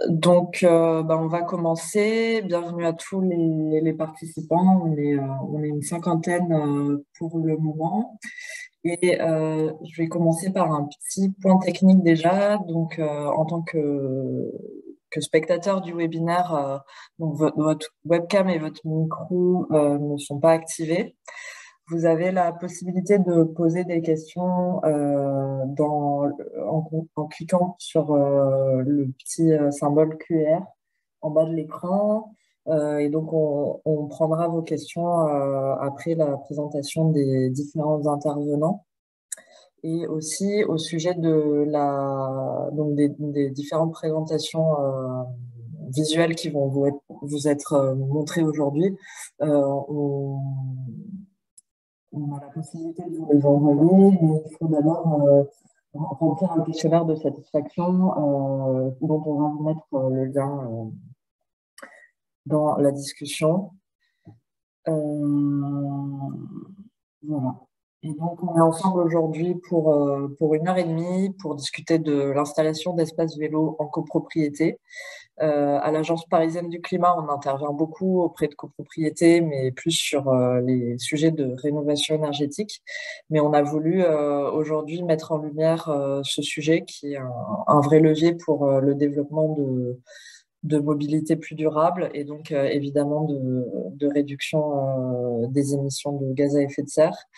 On va commencer. Bienvenue à tous les participants. On est une cinquantaine pour le moment. Je vais commencer par un petit point technique déjà. En tant que spectateur du webinaire, votre webcam et votre micro ne sont pas activés. Vous avez la possibilité de poser des questions en cliquant sur le petit symbole QR en bas de l'écran. On prendra vos questions après la présentation des différents intervenants. Et aussi au sujet des différentes présentations visuelles qui vont vous être montrées aujourd'hui. On a la possibilité de vous les envoyer, mais il faut d'abord remplir un questionnaire de satisfaction dont on va vous mettre le lien dans la discussion. Voilà. Et donc, on est ensemble aujourd'hui pour 1 heure et demie pour discuter de l'installation d'espaces vélos en copropriété. À l'Agence parisienne du climat, on intervient beaucoup auprès de copropriétés, mais plus sur les sujets de rénovation énergétique. Mais on a voulu aujourd'hui mettre en lumière ce sujet qui est un vrai levier pour le développement de mobilité plus durable et donc évidemment de réduction des émissions de gaz à effet de serre.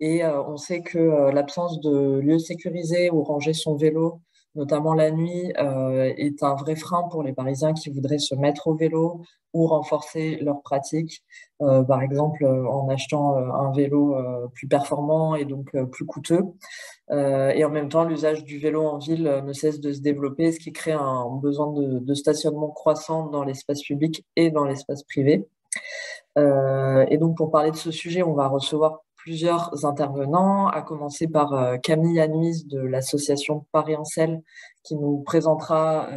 Et on sait que l'absence de lieux sécurisés où ranger son vélo, notamment la nuit, est un vrai frein pour les Parisiens qui voudraient se mettre au vélo ou renforcer leur pratique, par exemple en achetant un vélo plus performant et donc plus coûteux. Et en même temps, l'usage du vélo en ville ne cesse de se développer, ce qui crée un besoin de stationnement croissant dans l'espace public et dans l'espace privé. Et donc, pour parler de ce sujet, on va recevoir plusieurs intervenants, à commencer par Camille Anuis de l'association Paris en Selle, qui nous présentera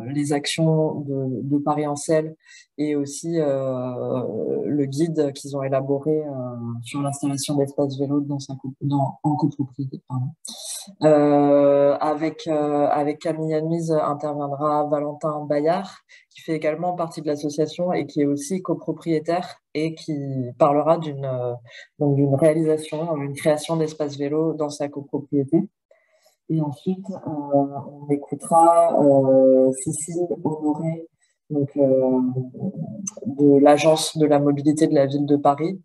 les actions de Paris en Selle et aussi le guide qu'ils ont élaboré sur l'installation d'espaces vélos en copropriété. Avec Camille Anuis interviendra Valentin Bayard, qui fait également partie de l'association et qui est aussi copropriétaire et qui parlera d'une réalisation, d'une création d'espaces vélos dans sa copropriété. Et ensuite, on écoutera Cécile Honoré, de l'Agence de la mobilité de la ville de Paris,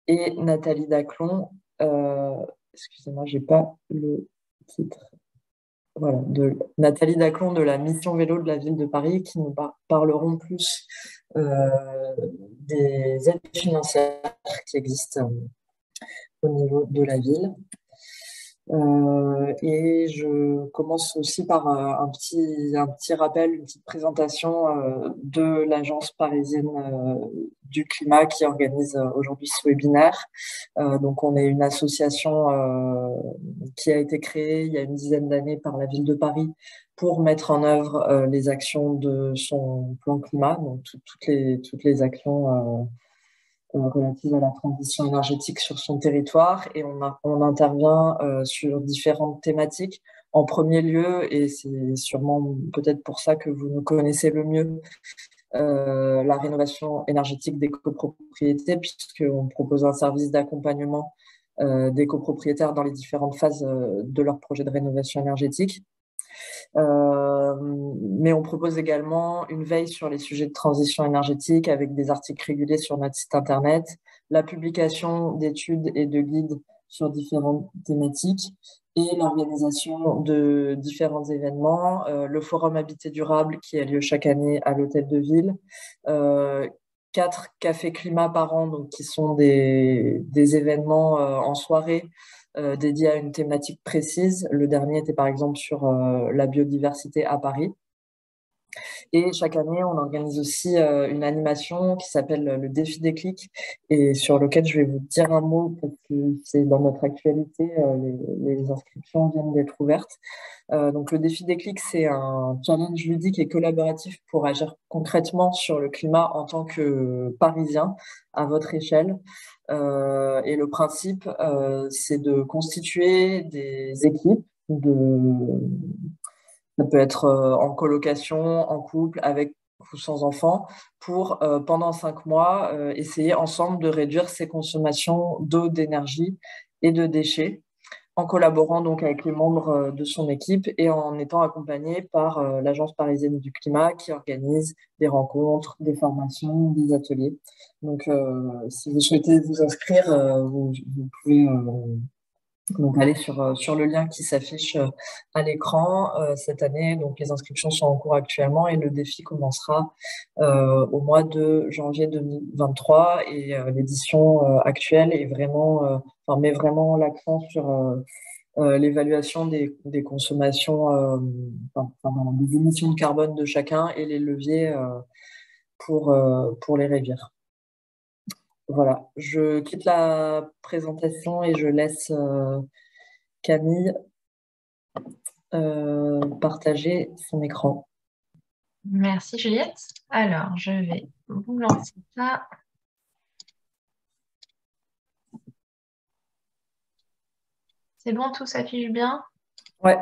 et Nathalie Daclon, excusez-moi, j'ai pas le titre. Voilà, de Nathalie Daclon de la mission vélo de la ville de Paris qui nous parleront plus des aides financières qui existent au niveau de la ville. Et je commence aussi par un petit rappel, une petite présentation de l'Agence parisienne du climat qui organise aujourd'hui ce webinaire. Donc, on est une association qui a été créée il y a une dizaine d'années par la ville de Paris pour mettre en œuvre les actions de son plan climat, donc toutes les actions relative à la transition énergétique sur son territoire, et on intervient sur différentes thématiques. En premier lieu, et c'est sûrement peut-être pour ça que vous nous connaissez le mieux, la rénovation énergétique des copropriétés, puisqu'on propose un service d'accompagnement des copropriétaires dans les différentes phases de leur projet de rénovation énergétique. Mais on propose également une veille sur les sujets de transition énergétique avec des articles réguliers sur notre site internet, la publication d'études et de guides sur différentes thématiques et l'organisation de différents événements, le Forum Habité Durable qui a lieu chaque année à l'Hôtel de Ville, 4 cafés climat par an, donc qui sont des événements en soirée dédié à une thématique précise. Le dernier était par exemple sur la biodiversité à Paris. Et chaque année, on organise aussi une animation qui s'appelle le défi des clics et sur lequel je vais vous dire un mot parce que c'est dans notre actualité, les inscriptions viennent d'être ouvertes. Donc le défi des clics, c'est un challenge ludique et collaboratif pour agir concrètement sur le climat en tant que Parisien à votre échelle. Et le principe, c'est de constituer des équipes Ça peut être en colocation, en couple, avec ou sans enfant, pour pendant 5 mois essayer ensemble de réduire ses consommations d'eau, d'énergie et de déchets, en collaborant donc avec les membres de son équipe et en étant accompagné par l'Agence parisienne du climat qui organise des rencontres, des formations, des ateliers. Donc, si vous souhaitez vous inscrire, vous pouvez donc aller sur le lien qui s'affiche à l'écran cette année. Donc, les inscriptions sont en cours actuellement et le défi commencera au mois de janvier 2023. Et l'édition actuelle est vraiment, met vraiment l'accent sur l'évaluation des consommations, des émissions de carbone de chacun et les leviers pour les réduire. Voilà, je quitte la présentation et je laisse Camille partager son écran. Merci Juliette. Alors, je vais vous lancer ça. C'est bon, tout s'affiche bien? Ouais.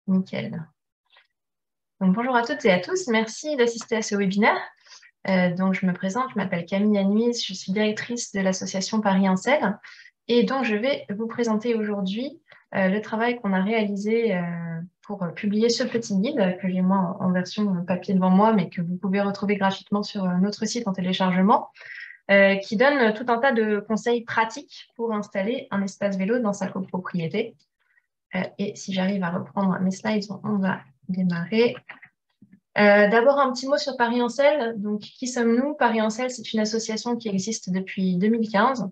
Nickel. Donc, bonjour à toutes et à tous. Merci d'assister à ce webinaire. Donc, je me présente, je m'appelle Camille Anuis, je suis directrice de l'association Paris Incel. Et donc, je vais vous présenter aujourd'hui le travail qu'on a réalisé pour publier ce petit guide que j'ai moi en version papier devant moi, mais que vous pouvez retrouver gratuitement sur notre site en téléchargement, qui donne tout un tas de conseils pratiques pour installer un espace vélo dans sa copropriété. Et si j'arrive à reprendre mes slides, on va démarrer. D'abord, un petit mot sur Paris Ancel. Donc, qui sommes-nous? Paris Ancel, c'est une association qui existe depuis 2015,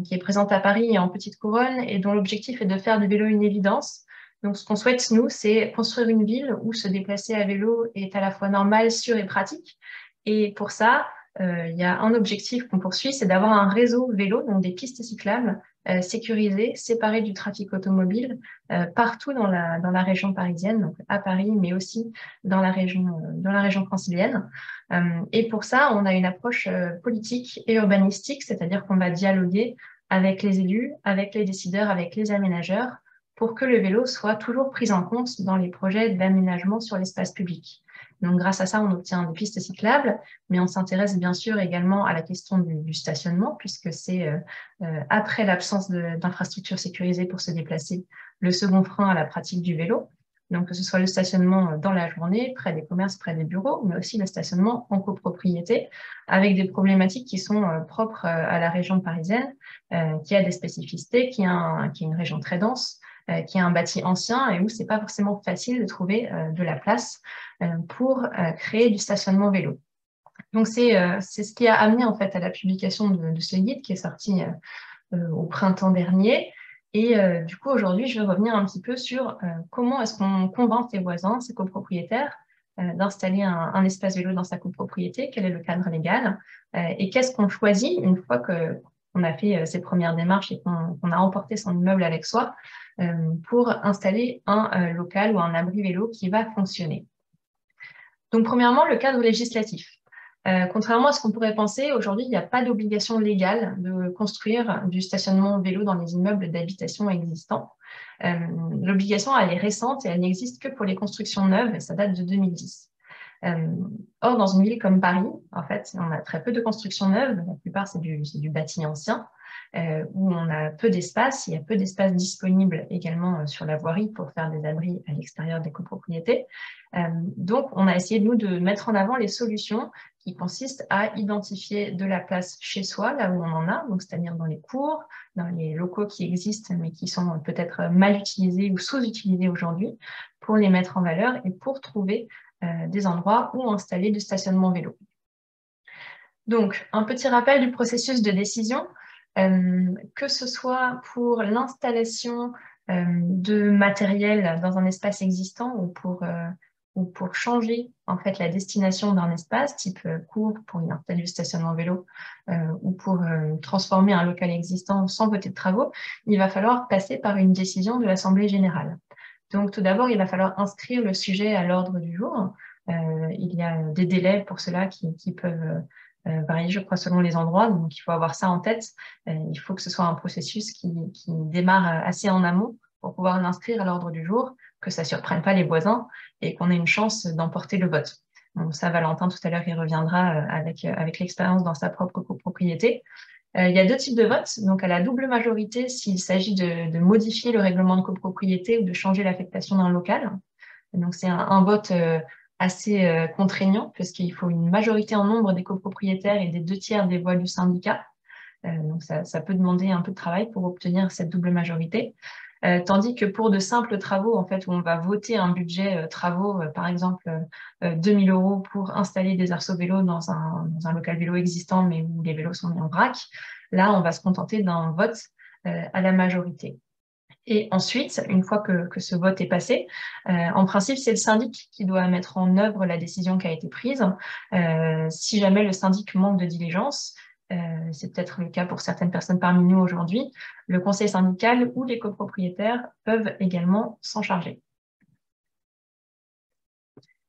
qui est présente à Paris et en Petite Couronne, et dont l'objectif est de faire du vélo une évidence. Donc, ce qu'on souhaite, nous, c'est construire une ville où se déplacer à vélo est à la fois normal, sûr et pratique. Et pour ça, il y a un objectif qu'on poursuit, c'est d'avoir un réseau vélo, donc des pistes cyclables sécurisées, séparées du trafic automobile, partout dans la région parisienne, donc à Paris, mais aussi dans la région francilienne. Et pour ça, on a une approche politique et urbanistique, c'est-à-dire qu'on va dialoguer avec les élus, avec les décideurs, avec les aménageurs, pour que le vélo soit toujours pris en compte dans les projets d'aménagement sur l'espace public. Donc, grâce à ça, on obtient des pistes cyclables, mais on s'intéresse bien sûr également à la question du stationnement, puisque c'est après l'absence d'infrastructures sécurisées pour se déplacer, le second frein à la pratique du vélo. Donc, que ce soit le stationnement dans la journée, près des commerces, près des bureaux, mais aussi le stationnement en copropriété, avec des problématiques qui sont propres à la région parisienne, qui a des spécificités, qui est une région très dense, qui a un bâti ancien et où c'est pas forcément facile de trouver de la place pour créer du stationnement vélo. Donc, c'est ce qui a amené en fait à la publication de ce guide qui est sorti au printemps dernier. Et du coup, aujourd'hui, je vais revenir un petit peu sur comment est-ce qu'on convainc ses voisins, ses copropriétaires, d'installer un espace vélo dans sa copropriété, quel est le cadre légal, et qu'est-ce qu'on choisit une fois qu'on a fait ces premières démarches et qu'on a emporté son immeuble avec soi pour installer un local ou un abri vélo qui va fonctionner. Donc, premièrement, le cadre législatif. Contrairement à ce qu'on pourrait penser, aujourd'hui, il n'y a pas d'obligation légale de construire du stationnement vélo dans les immeubles d'habitation existants. L'obligation, elle est récente et elle n'existe que pour les constructions neuves et ça date de 2010. Or, dans une ville comme Paris, en fait, on a très peu de constructions neuves. La plupart, c'est du bâti ancien, où on a peu d'espace. Il y a peu d'espace disponible également sur la voirie pour faire des abris à l'extérieur des copropriétés. Donc, on a essayé, nous, de mettre en avant les solutions qui consistent à identifier de la place chez soi, là où on en a, donc c'est-à-dire dans les cours, dans les locaux qui existent, mais qui sont peut-être mal utilisés ou sous-utilisés aujourd'hui, pour les mettre en valeur et pour trouver des endroits où installer du stationnement vélo. Donc, un petit rappel du processus de décision, que ce soit pour l'installation de matériel dans un espace existant ou pour changer en fait la destination d'un espace, type cours pour y installer du stationnement vélo ou pour transformer un local existant sans voter de travaux, il va falloir passer par une décision de l'Assemblée générale. Donc, tout d'abord, il va falloir inscrire le sujet à l'ordre du jour. Il y a des délais pour cela qui peuvent varier, je crois, selon les endroits. Donc, il faut avoir ça en tête. Il faut que ce soit un processus qui démarre assez en amont pour pouvoir l'inscrire à l'ordre du jour, que ça ne surprenne pas les voisins et qu'on ait une chance d'emporter le vote. Donc ça, Valentin, tout à l'heure, il reviendra avec l'expérience dans sa propre copropriété. Il y a deux types de votes. Donc, à la double majorité, s'il s'agit de modifier le règlement de copropriété ou de changer l'affectation d'un local. Donc, c'est un vote assez contraignant, puisqu'il faut une majorité en nombre des copropriétaires et des 2/3 des voix du syndicat. Donc, ça peut demander un peu de travail pour obtenir cette double majorité. Tandis que pour de simples travaux, en fait, où on va voter un budget travaux, par exemple 2 000 € pour installer des arceaux vélos dans un local vélo existant, mais où les vélos sont mis en vrac, là, on va se contenter d'un vote à la majorité. Et ensuite, une fois que ce vote est passé, en principe, c'est le syndic qui doit mettre en œuvre la décision qui a été prise. Si jamais le syndic manque de diligence, c'est peut-être le cas pour certaines personnes parmi nous aujourd'hui, le conseil syndical ou les copropriétaires peuvent également s'en charger.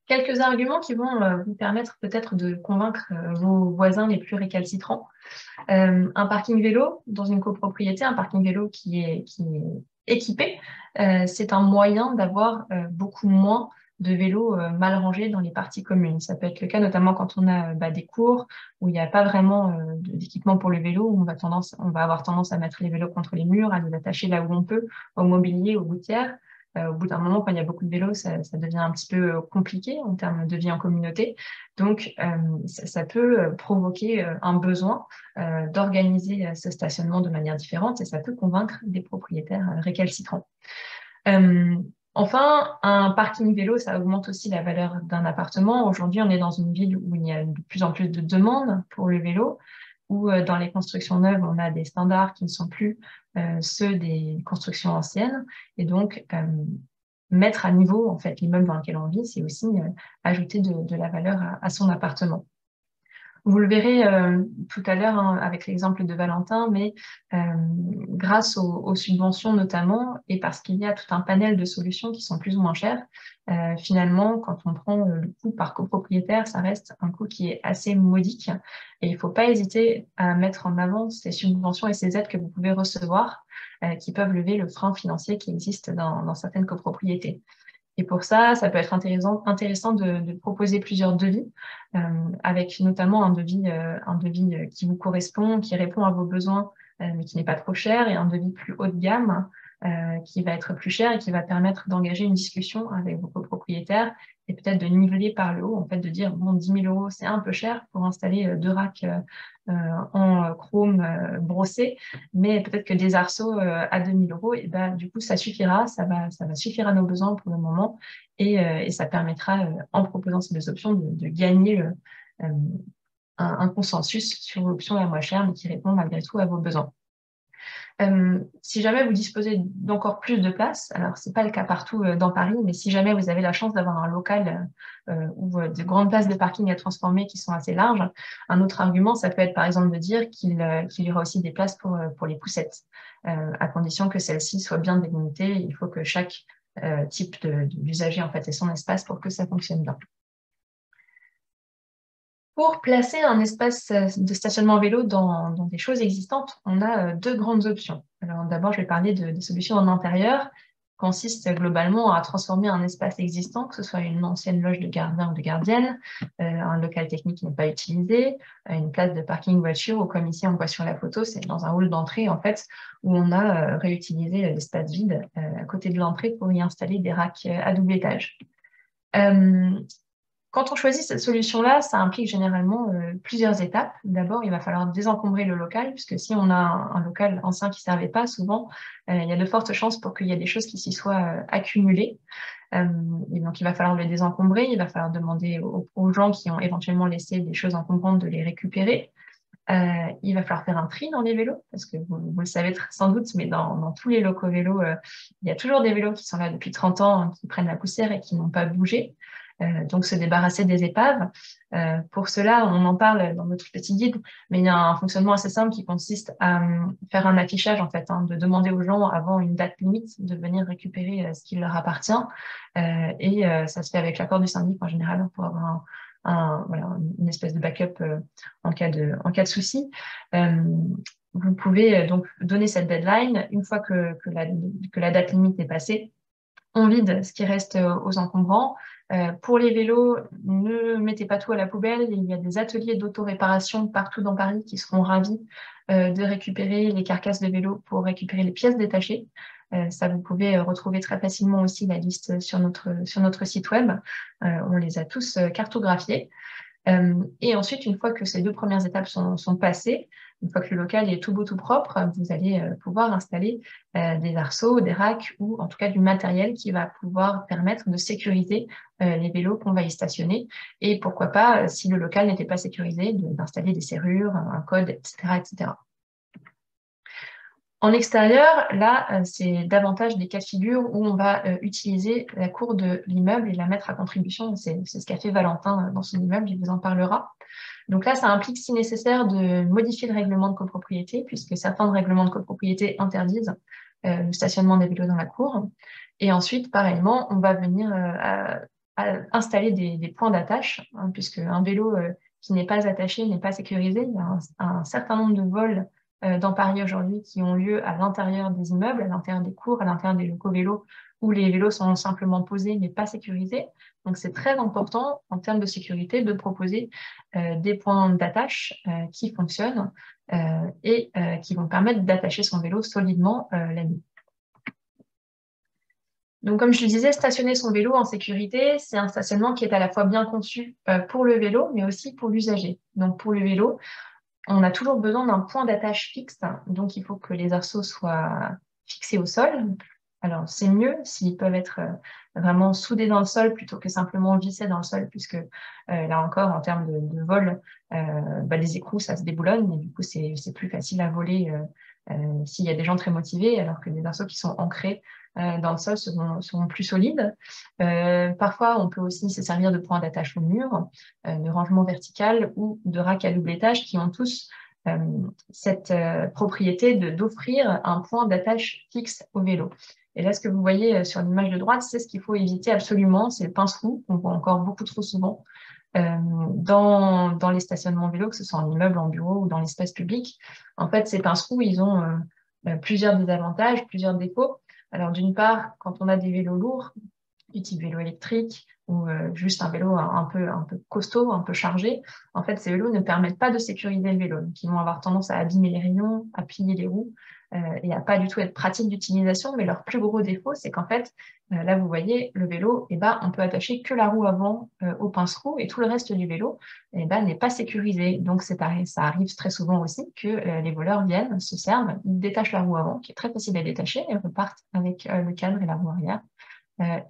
Quelques arguments qui vont vous permettre peut-être de convaincre vos voisins les plus récalcitrants. Un parking vélo dans une copropriété, un parking vélo qui est équipé, c'est un moyen d'avoir beaucoup moins de vélos mal rangés dans les parties communes. Ça peut être le cas notamment quand on a des cours où il n'y a pas vraiment d'équipement pour le vélo, où on va avoir tendance à mettre les vélos contre les murs, à les attacher là où on peut, au mobilier, aux gouttières. Au bout d'un moment, quand il y a beaucoup de vélos, ça devient un petit peu compliqué en termes de vie en communauté. Donc, ça peut provoquer un besoin d'organiser ce stationnement de manière différente et ça peut convaincre des propriétaires récalcitrants. Enfin, un parking vélo, ça augmente aussi la valeur d'un appartement. Aujourd'hui, on est dans une ville où il y a de plus en plus de demandes pour le vélo, où dans les constructions neuves, on a des standards qui ne sont plus ceux des constructions anciennes. Et donc, mettre à niveau en fait, l'immeuble dans lequel on vit, c'est aussi ajouter de la valeur à son appartement. Vous le verrez tout à l'heure avec l'exemple de Valentin, mais grâce aux subventions notamment, et parce qu'il y a tout un panel de solutions qui sont plus ou moins chères, finalement, quand on prend le coût par copropriétaire, ça reste un coût qui est assez modique. Et il ne faut pas hésiter à mettre en avant ces subventions et ces aides que vous pouvez recevoir, qui peuvent lever le frein financier qui existe dans certaines copropriétés. Et pour ça, ça peut être intéressant de proposer plusieurs devis, avec notamment un devis qui vous correspond, qui répond à vos besoins, mais qui n'est pas trop cher, et un devis plus haut de gamme, qui va être plus cher et qui va permettre d'engager une discussion avec vos copropriétaires et peut-être de niveler par le haut, en fait, de dire, bon, 10 000 €, c'est un peu cher pour installer 2 racks en chrome brossé, mais peut-être que des arceaux à 2 000 €, et ben, du coup, ça suffira, ça va suffire à nos besoins pour le moment, et ça permettra, en proposant ces deux options, de gagner un consensus sur l'option la moins chère, mais qui répond malgré tout à vos besoins. Si jamais vous disposez d'encore plus de place, alors c'est pas le cas partout dans Paris, mais si jamais vous avez la chance d'avoir un local ou de grandes places de parking à transformer qui sont assez larges, un autre argument, ça peut être par exemple de dire qu'il y aura aussi des places pour les poussettes, à condition que celles-ci soient bien délimitées. Il faut que chaque type d'usager en fait ait son espace pour que ça fonctionne bien. Pour placer un espace de stationnement vélo dans des choses existantes, on a deux grandes options. Alors d'abord, je vais parler des solutions en intérieur, qui consistent globalement à transformer un espace existant, que ce soit une ancienne loge de gardien ou de gardienne, un local technique qui n'est pas utilisé, une place de parking voiture, ou comme ici on voit sur la photo, c'est dans un hall d'entrée en fait, où on a réutilisé l'espace vide à côté de l'entrée pour y installer des racks à double étage. Quand on choisit cette solution-là, ça implique généralement plusieurs étapes. D'abord, il va falloir désencombrer le local, puisque si on a un local ancien qui ne servait pas, souvent, il y a de fortes chances pour qu'il y ait des choses qui s'y soient accumulées. Et donc, il va falloir le désencombrer, il va falloir demander aux gens qui ont éventuellement laissé des choses encombrantes de les récupérer. Il va falloir faire un tri dans les vélos, parce que vous le savez sans doute, mais dans tous les locaux vélos, il y a toujours des vélos qui sont là depuis 30 ans, hein, qui prennent la poussière et qui n'ont pas bougé. Donc se débarrasser des épaves. Pour cela, on en parle dans notre petit guide, mais il y a un fonctionnement assez simple qui consiste à faire un affichage, en fait, de demander aux gens avant une date limite de venir récupérer ce qui leur appartient. Et ça se fait avec l'accord du syndic en général pour avoir voilà, une espèce de backup en cas de souci. Vous pouvez donc donner cette deadline. Une fois que la date limite est passée, on vide ce qui reste aux encombrants. Pour les vélos, ne mettez pas tout à la poubelle. Il y a des ateliers d'auto-réparation partout dans Paris qui seront ravis de récupérer les carcasses de vélos pour récupérer les pièces détachées. Ça, vous pouvez retrouver très facilement aussi la liste sur notre site web. On les a tous cartographiés. Et ensuite, une fois que ces 2 premières étapes sont passées, une fois que le local est tout beau, tout propre, vous allez pouvoir installer des arceaux, des racks ou en tout cas du matériel qui va pouvoir permettre de sécuriser les vélos qu'on va y stationner. Et pourquoi pas, si le local n'était pas sécurisé, d'installer des serrures, un code, etc., etc. En extérieur, là, c'est davantage des cas de figure où on va utiliser la cour de l'immeuble et la mettre à contribution. C'est ce qu'a fait Valentin dans son immeuble, il vous en parlera. Donc là, ça implique, si nécessaire, de modifier le règlement de copropriété, puisque certains règlements de copropriété interdisent le stationnement des vélos dans la cour. Et ensuite, pareillement, on va venir installer des points d'attache, hein, puisque un vélo qui n'est pas attaché n'est pas sécurisé. Il y a un certain nombre de vols dans Paris aujourd'hui qui ont lieu à l'intérieur des immeubles, à l'intérieur des cours, à l'intérieur des locaux vélos, où les vélos sont simplement posés mais pas sécurisés. Donc c'est très important en termes de sécurité de proposer des points d'attache qui fonctionnent et qui vont permettre d'attacher son vélo solidement la nuit. Donc, comme je le disais, stationner son vélo en sécurité, c'est un stationnement qui est à la fois bien conçu pour le vélo, mais aussi pour l'usager. Donc, pour le vélo, on a toujours besoin d'un point d'attache fixe, donc il faut que les arceaux soient fixés au sol. Alors, c'est mieux s'ils peuvent être vraiment soudés dans le sol plutôt que simplement vissés dans le sol, puisque là encore, en termes de vol, les écrous, ça se déboulonne, et du coup, c'est plus facile à voler s'il y a des gens très motivés, alors que les arceaux qui sont ancrés dans le sol seront plus solides. Parfois, on peut aussi se servir de points d'attache au mur, de rangement vertical ou de racks à double étage qui ont tous cette propriété d'offrir un point d'attache fixe au vélo. Et là, ce que vous voyez sur l'image de droite, c'est ce qu'il faut éviter absolument, c'est le pince-roue qu'on voit encore beaucoup trop souvent dans les stationnements vélo, que ce soit en immeuble, en bureau ou dans l'espace public. En fait, ces pince-roux, ils ont plusieurs désavantages, plusieurs défauts. Alors, d'une part, quand on a des vélos lourds, du type vélo électrique ou juste un vélo un peu costaud, un peu chargé, en fait, ces vélos ne permettent pas de sécuriser le vélo. Donc, ils vont avoir tendance à abîmer les rayons, à plier les roues et à pas du tout être pratique d'utilisation. Mais leur plus gros défaut, c'est qu'en fait, là, vous voyez, le vélo, on peut attacher que la roue avant au pince-roue et tout le reste du vélo n'est pas sécurisé. Donc, c'est pareil, ça arrive très souvent aussi que les voleurs viennent, se servent, ils détachent la roue avant, qui est très facile à détacher, et repartent avec le cadre et la roue arrière.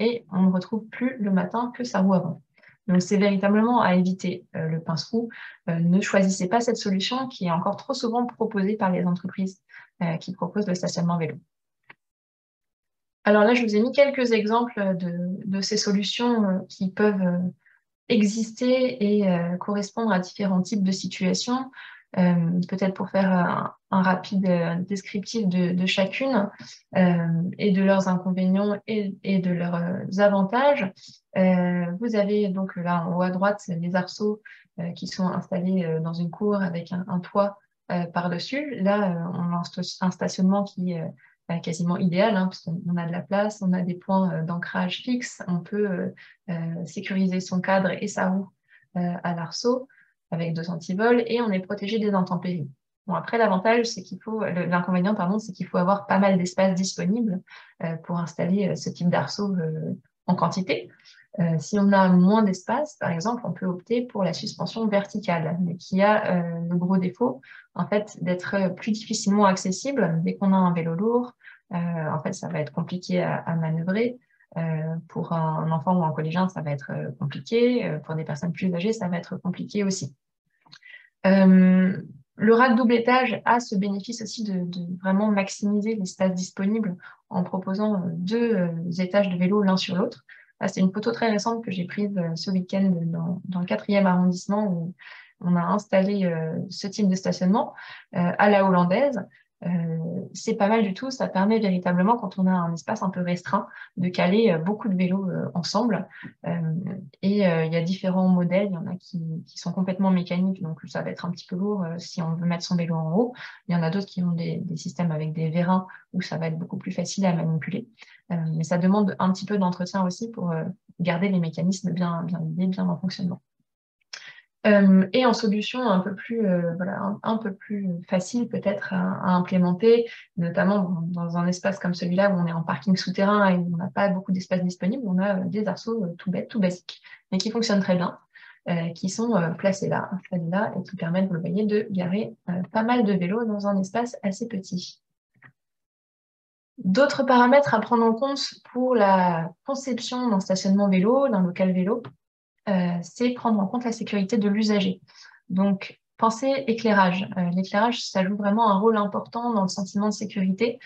Et on ne retrouve plus le matin que sa roue avant. Donc, c'est véritablement à éviter le pince-roue. Ne choisissez pas cette solution qui est encore trop souvent proposée par les entreprises qui proposent le stationnement vélo. Alors là, je vous ai mis quelques exemples de ces solutions qui peuvent exister et correspondre à différents types de situations. Peut-être pour faire un rapide descriptif de chacune et de leurs inconvénients et de leurs avantages. Vous avez donc là en haut à droite les arceaux qui sont installés dans une cour avec un toit par-dessus. Là, on a un stationnement qui est quasiment idéal, hein, parce qu'on a de la place, on a des points d'ancrage fixes, on peut sécuriser son cadre et sa roue à l'arceau avec 2 antivols et on est protégé des intempéries. Bon, après, l'inconvénient, c'est qu'il faut avoir pas mal d'espace disponible pour installer ce type d'arceau en quantité. Si on a moins d'espace, par exemple, on peut opter pour la suspension verticale, mais qui a le gros défaut, en fait, d'être plus difficilement accessible. Dès qu'on a un vélo lourd, en fait, ça va être compliqué à manœuvrer. Pour un enfant ou un collégien, ça va être compliqué. Pour des personnes plus âgées, ça va être compliqué aussi. Le rack double étage a ce bénéfice aussi de vraiment maximiser l'espace disponible en proposant 2 étages de vélo l'un sur l'autre. C'est une photo très récente que j'ai prise ce week-end dans le 4e arrondissement où on a installé ce type de stationnement à la hollandaise. c'est pas mal du tout. Ça permet véritablement, quand on a un espace un peu restreint, de caler beaucoup de vélos ensemble. Il y a différents modèles. Il y en a qui sont complètement mécaniques, donc ça va être un petit peu lourd si on veut mettre son vélo en haut. Il y en a d'autres qui ont des systèmes avec des vérins où ça va être beaucoup plus facile à manipuler. Mais ça demande un petit peu d'entretien aussi pour garder les mécanismes bien guidés, bien en fonctionnement. Et en solution un peu plus, un peu plus facile peut-être à implémenter, notamment dans un espace comme celui-là où on est en parking souterrain et où on n'a pas beaucoup d'espace disponible, on a des arceaux tout bêtes, tout basiques, mais qui fonctionnent très bien, qui sont placés là, installés là, et qui permettent, vous le voyez, de garer pas mal de vélos dans un espace assez petit. D'autres paramètres à prendre en compte pour la conception d'un stationnement vélo, d'un local vélo, c'est prendre en compte la sécurité de l'usager. Donc, pensez éclairage. L'éclairage, ça joue vraiment un rôle important dans le sentiment de sécurité.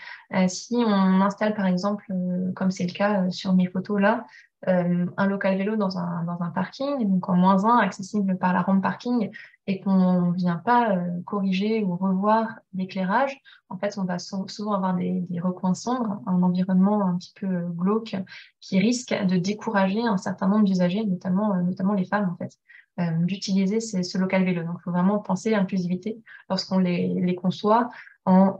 Si on installe, par exemple, comme c'est le cas sur mes photos là, un local vélo dans un parking, donc en -1, accessible par la rampe parking, et qu'on ne vient pas corriger ou revoir l'éclairage, en fait, on va souvent avoir des recoins sombres, un environnement un petit peu glauque qui risque de décourager un certain nombre d'usagers, notamment les femmes, en fait, d'utiliser ce local vélo. Donc, il faut vraiment penser inclusivité lorsqu'on les conçoit en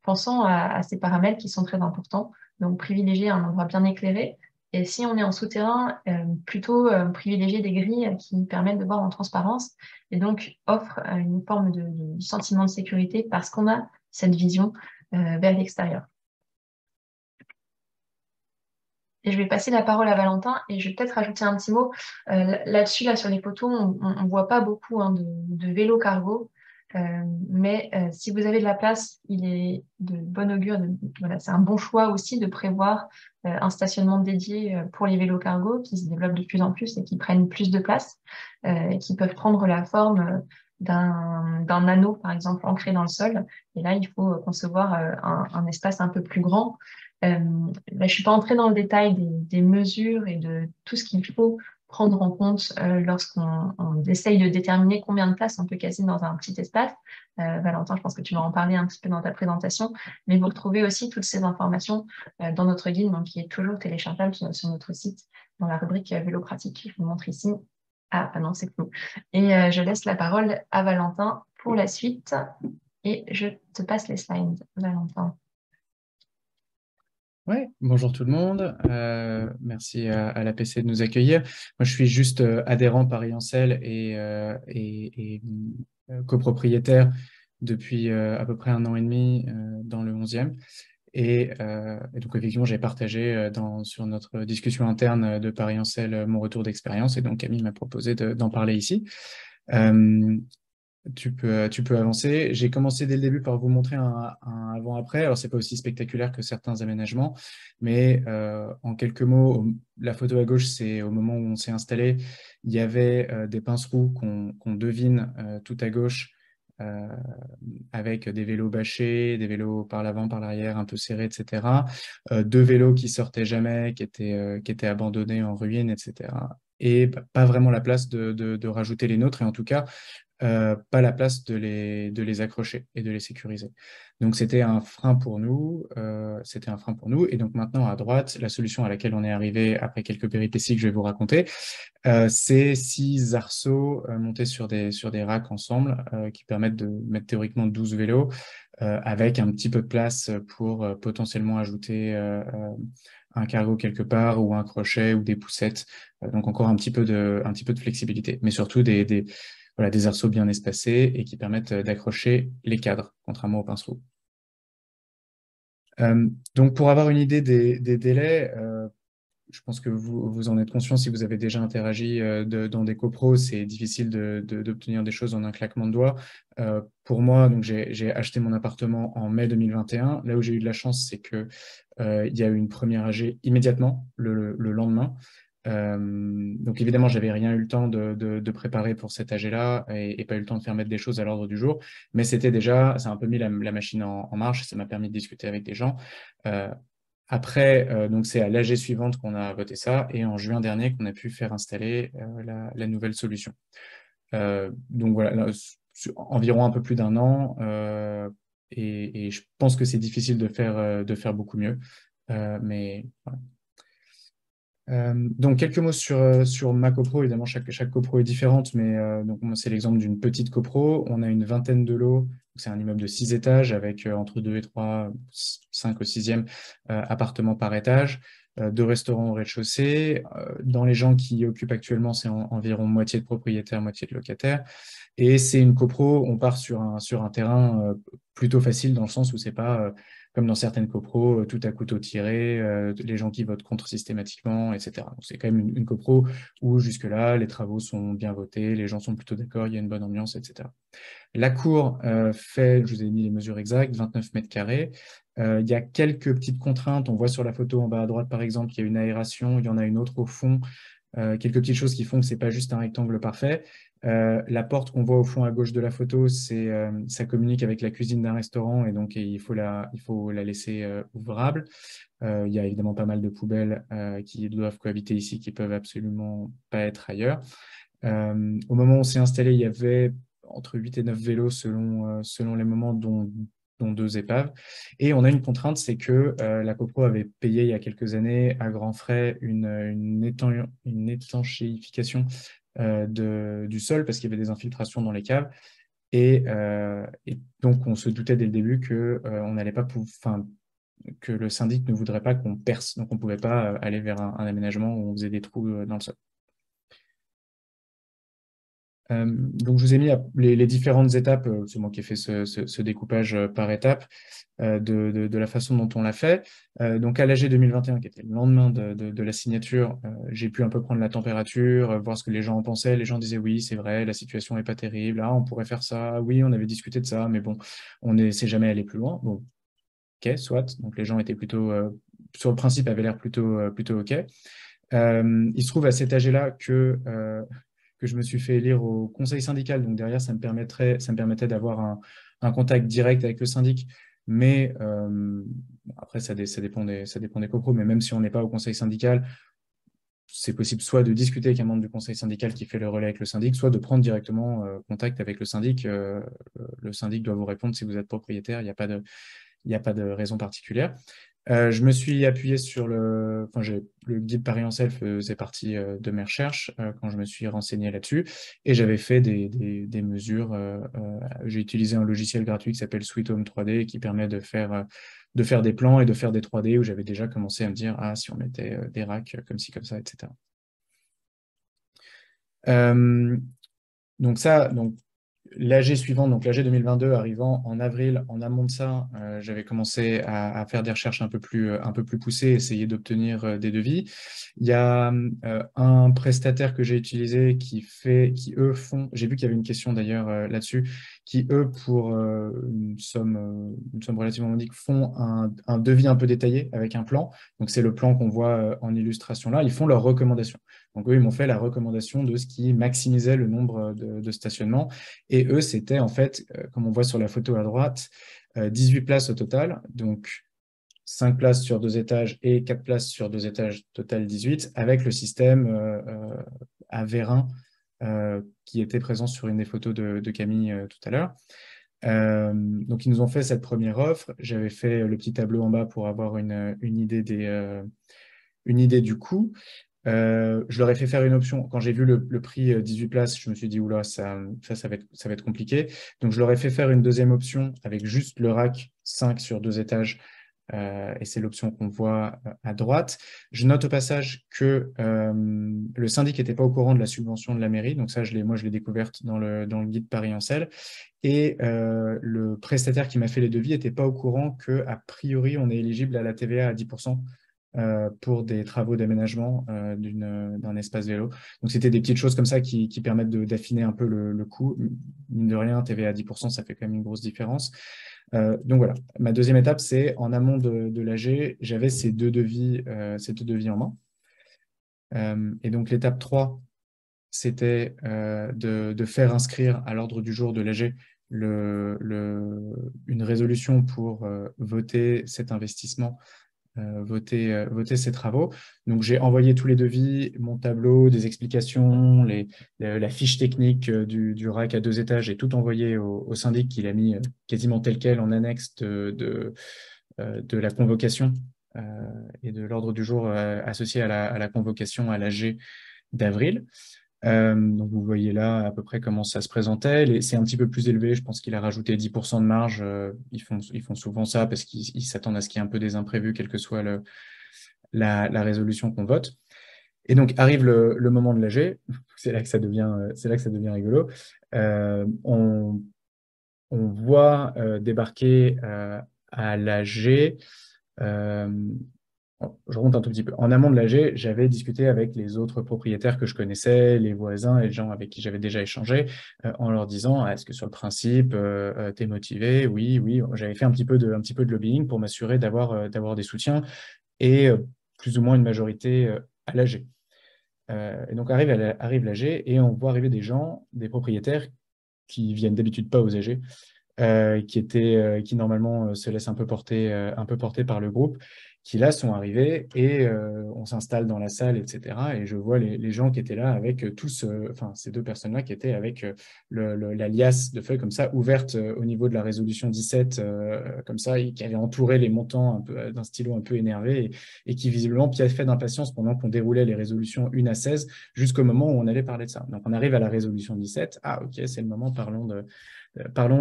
pensant à ces paramètres qui sont très importants. Donc, privilégier un endroit bien éclairé. Et si on est en souterrain, plutôt privilégier des grilles qui permettent de voir en transparence et donc offrent une forme de sentiment de sécurité parce qu'on a cette vision vers l'extérieur. Et je vais passer la parole à Valentin et je vais peut-être rajouter un petit mot. Là-dessus, là, sur les poteaux, on ne voit pas beaucoup de vélos cargo. Mais si vous avez de la place, il est de bon augure. Voilà, c'est un bon choix aussi de prévoir un stationnement dédié pour les vélos cargo qui se développent de plus en plus et qui prennent plus de place et qui peuvent prendre la forme d'un anneau, par exemple, ancré dans le sol. Et là, il faut concevoir un espace un peu plus grand. Je ne suis pas entrée dans le détail des mesures et de tout ce qu'il faut prendre en compte lorsqu'on essaye de déterminer combien de places on peut caser dans un petit espace. Valentin, je pense que tu vas en parler un petit peu dans ta présentation, mais vous retrouvez aussi toutes ces informations dans notre guide, donc, qui est toujours téléchargeable sur notre site, dans la rubrique vélo pratique. Je vous montre ici. Ah non, c'est flou. Et je laisse la parole à Valentin pour la suite. Et je te passe les slides, Valentin. Ouais, bonjour tout le monde. Merci à l'APC de nous accueillir. Moi, je suis juste adhérent Paris Ancel et copropriétaire depuis à peu près 1 an et demi dans le 11e. Et donc, effectivement, j'ai partagé sur notre discussion interne de Paris Ancel mon retour d'expérience. Et donc, Camille m'a proposé d'en parler ici. Tu peux avancer. J'ai commencé dès le début par vous montrer un avant-après. Alors, c'est pas aussi spectaculaire que certains aménagements, mais en quelques mots, la photo à gauche, c'est au moment où on s'est installé. Il y avait des pince-roues qu'on devine tout à gauche avec des vélos bâchés, des vélos par l'avant, par l'arrière, un peu serrés, etc. 2 vélos qui sortaient jamais, qui étaient abandonnés en ruine, etc. Et pas vraiment la place de rajouter les nôtres, et en tout cas, pas la place de les accrocher et de les sécuriser. Donc, c'était un frein pour nous. Et donc, maintenant, à droite, la solution à laquelle on est arrivé après quelques péripéties que je vais vous raconter, c'est 6 arceaux montés sur des racks ensemble qui permettent de mettre théoriquement 12 vélos avec un petit peu de place pour potentiellement ajouter un cargo quelque part ou un crochet ou des poussettes. Donc, encore un petit peu de flexibilité, mais surtout des arceaux bien espacés et qui permettent d'accrocher les cadres, contrairement aux pinceaux. Donc, pour avoir une idée des délais, je pense que vous en êtes conscient si vous avez déjà interagi dans des copros, c'est difficile d'obtenir des choses en un claquement de doigts. Pour moi, donc j'ai acheté mon appartement en mai 2021. Là où j'ai eu de la chance, c'est que il y a eu une première AG immédiatement, le lendemain. Donc évidemment, j'avais rien eu le temps de préparer pour cet AG-là et pas eu le temps de faire mettre des choses à l'ordre du jour. Mais c'était déjà, ça a un peu mis la machine en marche et ça m'a permis de discuter avec des gens. Après, donc c'est à l'AG suivante qu'on a voté ça et en juin dernier qu'on a pu faire installer la nouvelle solution. Donc voilà, là, environ un peu plus d'1 an et je pense que c'est difficile de faire beaucoup mieux. Mais voilà. Donc, quelques mots sur ma copro. Évidemment, chaque copro est différente, mais donc, c'est l'exemple d'une petite copro. On a une vingtaine de lots. C'est un immeuble de 6 étages avec entre 2 et 3, 5 au 6e appartements par étage, 2 restaurants au rez-de-chaussée. Dans les gens qui y occupent actuellement, c'est environ moitié de propriétaires, moitié de locataires. Et c'est une copro, on part sur un terrain plutôt facile dans le sens où c'est pas comme dans certaines copros, tout à couteau tiré, les gens qui votent contre systématiquement, etc. Donc c'est quand même une copro où jusque-là, les travaux sont bien votés, les gens sont plutôt d'accord, il y a une bonne ambiance, etc. La cour fait, je vous ai mis les mesures exactes, 29 mètres carrés. Il y a quelques petites contraintes. On voit sur la photo en bas à droite, par exemple, il y a une aération, il y en a une autre au fond. Quelques petites choses qui font que ce n'est pas juste un rectangle parfait. La porte qu'on voit au fond à gauche de la photo, ça communique avec la cuisine d'un restaurant et donc il faut la laisser ouvrable. Il y a évidemment pas mal de poubelles qui doivent cohabiter ici, qui peuvent absolument pas être ailleurs. Au moment où on s'est installé, il y avait entre 8 et 9 vélos selon les moments, dont 2 épaves. Et on a une contrainte, c'est que la copro avait payé il y a quelques années à grands frais une étanchéification du sol parce qu'il y avait des infiltrations dans les caves. Et donc, on se doutait dès le début que on n'allait pas que le syndic ne voudrait pas qu'on perce. Donc, on ne pouvait pas aller vers un aménagement où on faisait des trous dans le sol. Donc, je vous ai mis les différentes étapes, c'est moi qui ai fait ce découpage par étapes de la façon dont on l'a fait. Donc, à l'AG 2021, qui était le lendemain de la signature, j'ai pu un peu prendre la température, voir ce que les gens en pensaient. Les gens disaient oui, c'est vrai, la situation n'est pas terrible, ah, on pourrait faire ça, oui, on avait discuté de ça, mais bon, on ne s'est jamais allé plus loin. Bon, ok, soit. Donc, les gens étaient plutôt, sur le principe, avaient l'air plutôt ok. Il se trouve à cet âge-là que je me suis fait élire au conseil syndical. Donc derrière, ça me permettait d'avoir un contact direct avec le syndic. Mais après, ça dépend des copros. Mais même si on n'est pas au conseil syndical, c'est possible soit de discuter avec un membre du conseil syndical qui fait le relais avec le syndic, soit de prendre directement contact avec le syndic. Le syndic doit vous répondre si vous êtes propriétaire. Il n'y a pas de raison particulière. Je me suis appuyé sur le guide Paris Ancel faisait partie de mes recherches quand je me suis renseigné là-dessus et j'avais fait des mesures. J'ai utilisé un logiciel gratuit qui s'appelle Sweet Home 3D qui permet de faire des plans et de faire des 3D où j'avais déjà commencé à me dire si on mettait des racks comme ci, comme ça, etc. Donc l'AG suivant, donc l'AG 2022 arrivant en avril, en amont de ça, j'avais commencé à faire des recherches un peu plus poussées, essayer d'obtenir des devis. Il y a un prestataire que j'ai utilisé qui eux font, j'ai vu qu'il y avait une question d'ailleurs là-dessus, qui eux pour une somme relativement modique font un devis un peu détaillé avec un plan. Donc c'est le plan qu'on voit en illustration là. Ils font leurs recommandations. Donc eux, ils m'ont fait la recommandation de ce qui maximisait le nombre de stationnements. Et eux, c'était en fait, comme on voit sur la photo à droite, 18 places au total. Donc 5 places sur 2 étages et 4 places sur 2 étages, total 18, avec le système à vérin qui était présent sur une des photos de Camille tout à l'heure. Donc, ils nous ont fait cette première offre. J'avais fait le petit tableau en bas pour avoir une idée du coût. Je leur ai fait faire une option. Quand j'ai vu le prix 18 places, je me suis dit, oula, ça va être compliqué. Donc, je leur ai fait faire une deuxième option avec juste le rack 5 sur 2 étages. Et c'est l'option qu'on voit à droite. Je note au passage que le syndic n'était pas au courant de la subvention de la mairie. Donc, ça, moi, je l'ai découverte dans le guide Paris Ancel. Et le prestataire qui m'a fait les devis n'était pas au courant qu'a priori, on est éligible à la TVA à 10%. Pour des travaux d'aménagement d'un espace vélo. Donc, c'était des petites choses comme ça qui permettent d'affiner un peu le coût. Mine de rien, TVA à 10%, ça fait quand même une grosse différence. Donc, voilà. Ma deuxième étape, c'est en amont de l'AG, j'avais ces deux devis en main. Et donc, l'étape 3, c'était de faire inscrire à l'ordre du jour de l'AG une résolution pour voter cet investissement voter ces travaux. Donc, j'ai envoyé tous les devis, mon tableau, des explications, la fiche technique du rack à 2 étages, j'ai tout envoyé au syndic qui l'a mis quasiment tel quel en annexe de la convocation et de l'ordre du jour associé à la convocation à l'AG d'avril. Donc, vous voyez là à peu près comment ça se présentait. C'est un petit peu plus élevé. Je pense qu'il a rajouté 10% de marge. Ils font souvent ça parce qu'ils s'attendent à ce qu'il y ait un peu des imprévus, quelle que soit la résolution qu'on vote. Et donc, arrive le moment de l'AG. C'est là que ça devient rigolo. On voit débarquer à l'AG. Je remonte un tout petit peu. En amont de l'AG, j'avais discuté avec les autres propriétaires que je connaissais, les voisins et les gens avec qui j'avais déjà échangé, en leur disant, est-ce que sur le principe, tu es motivé? Oui, oui. J'avais fait un petit peu de lobbying pour m'assurer d'avoir des soutiens et plus ou moins une majorité à l'AG. Et donc arrive l'AG et on voit arriver des gens, des propriétaires qui viennent d'habitude pas aux AG, qui normalement se laissent un peu porter par le groupe, qui là sont arrivés et on s'installe dans la salle, etc. Et je vois les gens qui étaient là avec tous, enfin ces deux personnes-là qui étaient avec la liasse de feuilles comme ça, ouverte au niveau de la résolution 17, comme ça, et qui avait entouré les montants un peu, d'un stylo un peu énervé et qui visiblement piaffaient d'impatience pendant qu'on déroulait les résolutions 1 à 16 jusqu'au moment où on allait parler de ça. Donc on arrive à la résolution 17. Ah ok, c'est le moment, parlons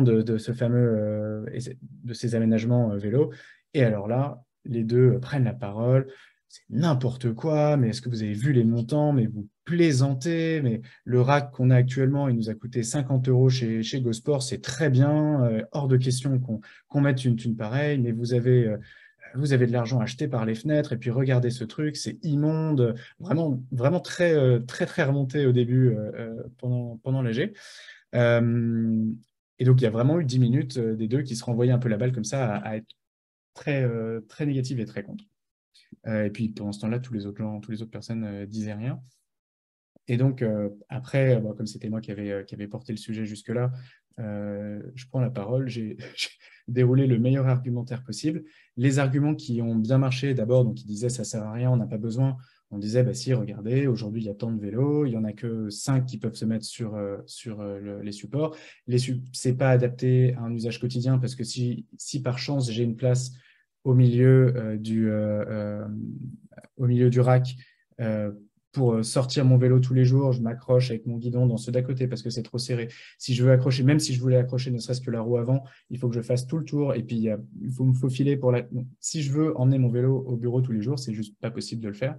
de ce fameux, de ces aménagements vélo. Et alors là, les deux prennent la parole. C'est n'importe quoi, mais est-ce que vous avez vu les montants? Mais vous plaisantez, mais le rack qu'on a actuellement, il nous a coûté 50 € chez GoSport, c'est très bien, hors de question qu'on mette une thune pareille, mais vous avez de l'argent acheté par les fenêtres, et puis regardez ce truc, c'est immonde, vraiment, vraiment très, très, très remonté au début pendant l'AG. Et donc, il y a vraiment eu 10 minutes des deux qui se renvoyaient un peu la balle comme ça, à être très, très négative et très contre. Et puis, pendant ce temps-là, toutes les autres personnes disaient rien. Et donc, après, comme c'était moi qui avait porté le sujet jusque-là, je prends la parole, j'ai déroulé le meilleur argumentaire possible. Les arguments qui ont bien marché, d'abord, donc ils disaient ça sert à rien, on n'a pas besoin. On disait, bah si, regardez, aujourd'hui, il y a tant de vélos, il n'y en a que 5 qui peuvent se mettre sur les supports. Ce n'est pas adapté à un usage quotidien parce que si par chance, j'ai une place au milieu du rack, pour sortir mon vélo tous les jours, je m'accroche avec mon guidon dans ceux d'à côté parce que c'est trop serré. Si je veux accrocher, même si je voulais accrocher ne serait-ce que la roue avant, il faut que je fasse tout le tour et puis il faut me faufiler pour la... Donc, si je veux emmener mon vélo au bureau tous les jours, c'est juste pas possible de le faire.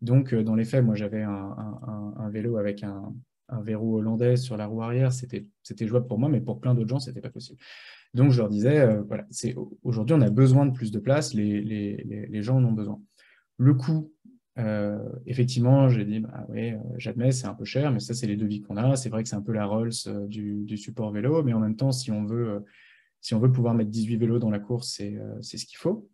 Donc, dans les faits, moi, j'avais un vélo avec un verrou hollandais sur la roue arrière. C'était jouable pour moi, mais pour plein d'autres gens, c'était pas possible. Donc, je leur disais, voilà, aujourd'hui, on a besoin de plus de place, les gens en ont besoin. Le coût, effectivement, j'ai dit, bah, ouais, j'admets, c'est un peu cher, mais ça, c'est les devis qu'on a. C'est vrai que c'est un peu la Rolls du support vélo, mais en même temps, si on veut pouvoir mettre 18 vélos dans la course, c'est ce qu'il faut.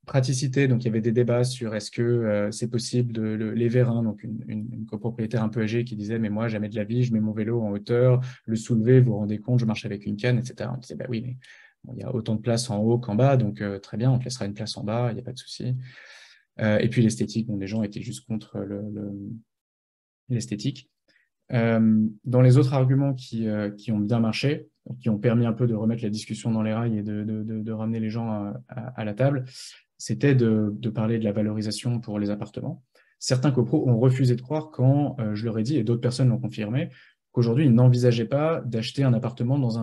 Praticité, donc il y avait des débats sur est-ce que c'est possible les vérins, donc une copropriétaire un peu âgée qui disait mais moi jamais de la vie, je mets mon vélo en hauteur, le soulever, vous vous rendez compte, je marche avec une canne, etc. On disait bah oui, mais bon, il y a autant de place en haut qu'en bas, donc très bien, on te laissera une place en bas, il n'y a pas de souci. Et puis l'esthétique, bon, les gens étaient juste contre l'esthétique. Dans les autres arguments qui ont bien marché, qui ont permis un peu de remettre la discussion dans les rails et de ramener les gens à la table, c'était de parler de la valorisation pour les appartements. Certains copros ont refusé de croire quand je leur ai dit, et d'autres personnes l'ont confirmé, qu'aujourd'hui, ils n'envisageaient pas d'acheter un appartement dans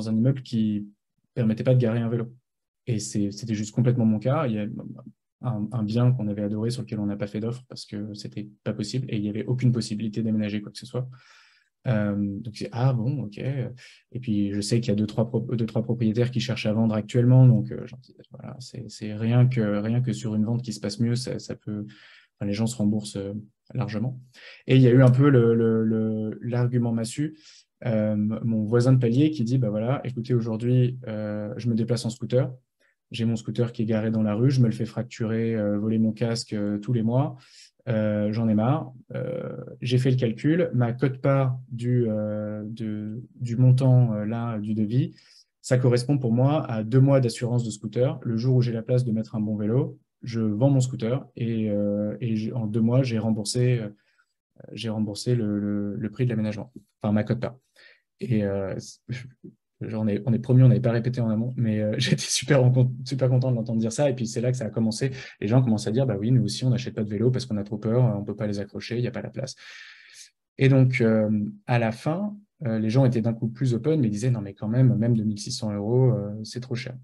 un immeuble qui ne permettait pas de garer un vélo. Et c'était juste complètement mon cas. Il y a un bien qu'on avait adoré sur lequel on n'a pas fait d'offre parce que c'était pas possible et il n'y avait aucune possibilité d'aménager quoi que ce soit. Donc c'est ah bon, ok. Et puis je sais qu'il y a deux, trois propriétaires qui cherchent à vendre actuellement, donc voilà, c'est rien que sur une vente qui se passe mieux, ça peut, enfin, les gens se remboursent largement. Et il y a eu un peu l'argument massu. Mon voisin de palier qui dit bah voilà, écoutez, aujourd'hui je me déplace en scooter. J'ai mon scooter qui est garé dans la rue, je me le fais fracturer, voler mon casque tous les mois. J'en ai marre. J'ai fait le calcul. Ma quote-part du montant là, du devis, ça correspond pour moi à 2 mois d'assurance de scooter. Le jour où j'ai la place de mettre un bon vélo, je vends mon scooter et en 2 mois, j'ai remboursé le prix de l'aménagement, enfin ma cote-part. Et on est promis, on n'avait pas répété en amont, mais j'étais super content de l'entendre dire ça. Et puis c'est là que ça a commencé. Les gens commencent à dire, bah oui, nous aussi, on n'achète pas de vélo parce qu'on a trop peur, on ne peut pas les accrocher, il n'y a pas la place. Et donc, à la fin, les gens étaient d'un coup plus open, mais ils disaient, non, mais quand même 2600 euros, c'est trop cher.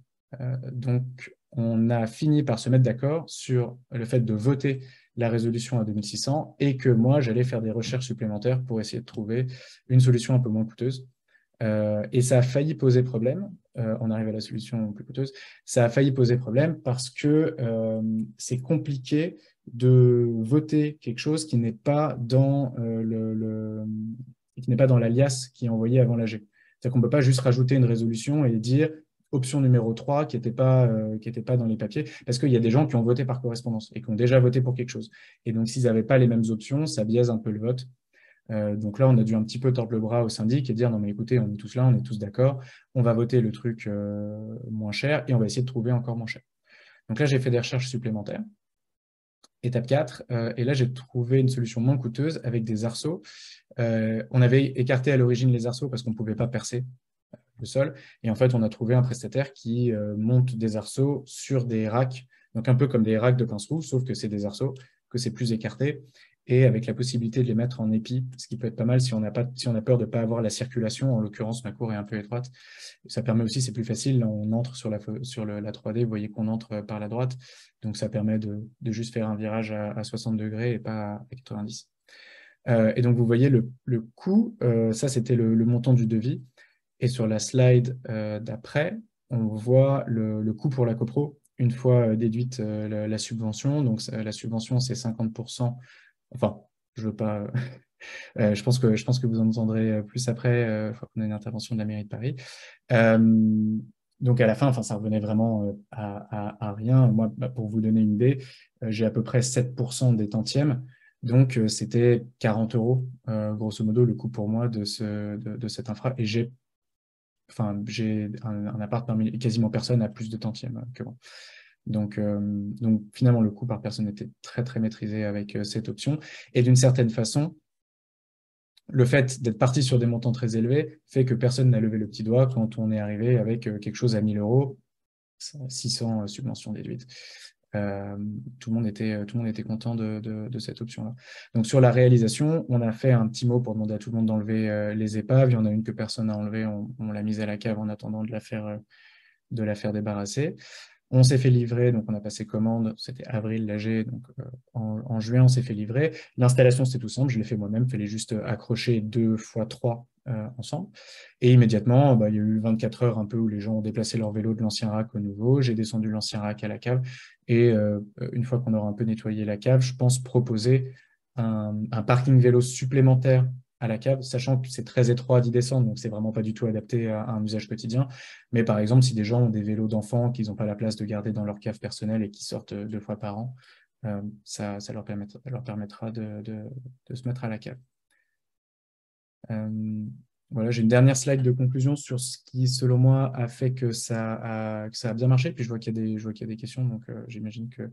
Donc, on a fini par se mettre d'accord sur le fait de voter la résolution à 2600 et que moi, j'allais faire des recherches supplémentaires pour essayer de trouver une solution un peu moins coûteuse. Et ça a failli poser problème. On arrive à la solution plus coûteuse. Ça a failli poser problème parce que c'est compliqué de voter quelque chose qui n'est pas dans qui n'est pas dans l'alias qui est envoyé avant l'AG. C'est-à-dire qu'on ne peut pas juste rajouter une résolution et dire option numéro 3 qui n'était pas dans les papiers, parce qu'il y a des gens qui ont voté par correspondance et qui ont déjà voté pour quelque chose. Et donc, s'ils n'avaient pas les mêmes options, ça biaise un peu le vote. Donc là, on a dû un petit peu tordre le bras au syndic et dire non mais écoutez, on est tous là, on est tous d'accord, on va voter le truc moins cher et on va essayer de trouver encore moins cher. Donc là, j'ai fait des recherches supplémentaires. Étape 4, et là j'ai trouvé une solution moins coûteuse avec des arceaux. On avait écarté à l'origine les arceaux parce qu'on ne pouvait pas percer le sol. Et en fait, on a trouvé un prestataire qui monte des arceaux sur des racks, donc un peu comme des racks de pince-roue, sauf que c'est des arceaux, que c'est plus écarté, et avec la possibilité de les mettre en épi, ce qui peut être pas mal si on a peur de ne pas avoir la circulation. En l'occurrence, ma cour est un peu étroite. Ça permet aussi, c'est plus facile, là, on entre sur la 3D, vous voyez qu'on entre par la droite, donc ça permet de juste faire un virage à 60 degrés et pas à 90. Et donc, vous voyez le coût, ça c'était le montant du devis. Et sur la slide d'après, on voit le coût pour la copro, une fois déduite la subvention. Donc, la subvention, c'est 50%. Enfin, je veux pas. Je pense que vous en entendrez plus après. Il faut qu'on ait une intervention de la mairie de Paris. Donc, à la fin, ça revenait vraiment à rien. Moi, pour vous donner une idée, j'ai à peu près 7% des tantièmes. Donc, c'était 40 euros, grosso modo, le coût pour moi de cette infra. Et j'ai un appart parmi quasiment personne a plus de tantièmes que moi. Donc, finalement, le coût par personne était très, très maîtrisé avec cette option. Et d'une certaine façon, le fait d'être parti sur des montants très élevés fait que personne n'a levé le petit doigt quand on est arrivé avec quelque chose à 1 000 euros, 600 subventions déduites. Tout le monde était content de cette option-là. Donc, sur la réalisation, on a fait un petit mot pour demander à tout le monde d'enlever les épaves. Il y en a une que personne n'a enlevée. On l'a mise à la cave en attendant de la faire débarrasser. On s'est fait livrer, donc on a passé commande, c'était avril, l'AG, donc en juin, on s'est fait livrer. L'installation, c'était tout simple, je l'ai fait moi-même, il fallait juste accrocher 2 x 3 ensemble. Et immédiatement, il y a eu 24 heures un peu où les gens ont déplacé leur vélo de l'ancien rack au nouveau. J'ai descendu l'ancien rack à la cave. Et une fois qu'on aura un peu nettoyé la cave, je pense proposer un parking vélo supplémentaire à la cave, sachant que c'est très étroit d'y descendre, donc c'est vraiment pas du tout adapté à un usage quotidien. Mais par exemple, si des gens ont des vélos d'enfants qu'ils n'ont pas la place de garder dans leur cave personnelle et qui sortent 2 fois par an, ça leur permettra de se mettre à la cave. Voilà, j'ai une dernière slide de conclusion sur ce qui, selon moi, a fait que ça a bien marché. Puis je vois qu'il y a des questions, donc j'imagine que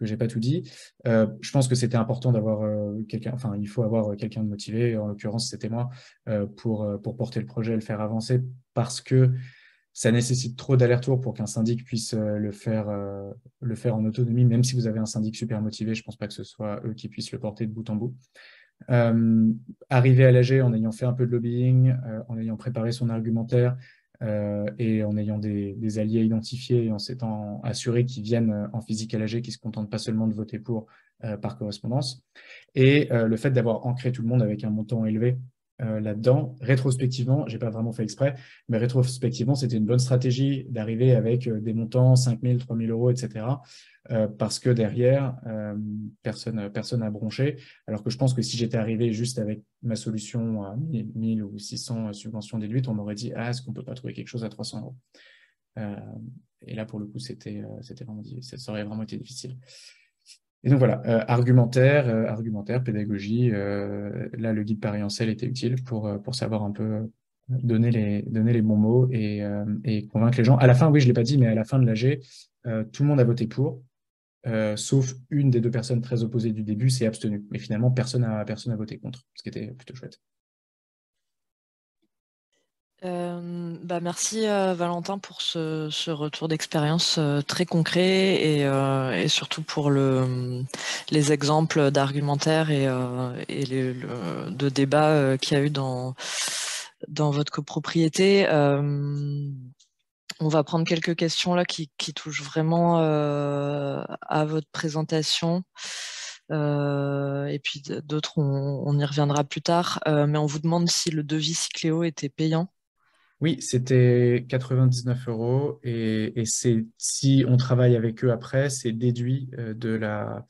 je n'ai pas tout dit. Je pense que c'était important d'avoir quelqu'un, il faut avoir quelqu'un de motivé. En l'occurrence, c'était moi pour porter le projet et le faire avancer parce que ça nécessite trop d'allers-retours pour qu'un syndic puisse le faire en autonomie. Même si vous avez un syndic super motivé, je ne pense pas que ce soit eux qui puissent le porter de bout en bout. Arriver à l'AG en ayant fait un peu de lobbying, en ayant préparé son argumentaire et en ayant des alliés identifiés et en s'étant assuré qu'ils viennent en physique à l'AG, qu'ils ne se contentent pas seulement de voter pour par correspondance. Et le fait d'avoir ancré tout le monde avec un montant élevé là-dedans, rétrospectivement, je n'ai pas vraiment fait exprès, mais rétrospectivement, c'était une bonne stratégie d'arriver avec des montants 5 000, 3 000 euros, etc. Parce que derrière, personne n'a bronché. Alors que je pense que si j'étais arrivé juste avec ma solution à 1000 ou 600 subventions déduites, on m'aurait dit « Ah, est-ce qu'on ne peut pas trouver quelque chose à 300 euros ?» Et là, pour le coup, ça aurait vraiment été difficile. Et donc voilà, argumentaire, pédagogie. Là, le guide Paris en selle était utile pour savoir un peu donner les bons mots et convaincre les gens. À la fin, oui, je ne l'ai pas dit, mais à la fin de l'AG, tout le monde a voté pour, sauf une des deux personnes très opposées du début s'est abstenue. Mais finalement, personne n'a voté contre, ce qui était plutôt chouette. Merci Valentin pour ce retour d'expérience très concret et surtout pour les exemples d'argumentaire et de débat qu'il y a eu dans votre copropriété. On va prendre quelques questions là qui touchent vraiment à votre présentation. Et puis d'autres, on y reviendra plus tard. Mais on vous demande si le devis Cycléo était payant. Oui, c'était 99 € et si on travaille avec eux après, c'est déduit de la...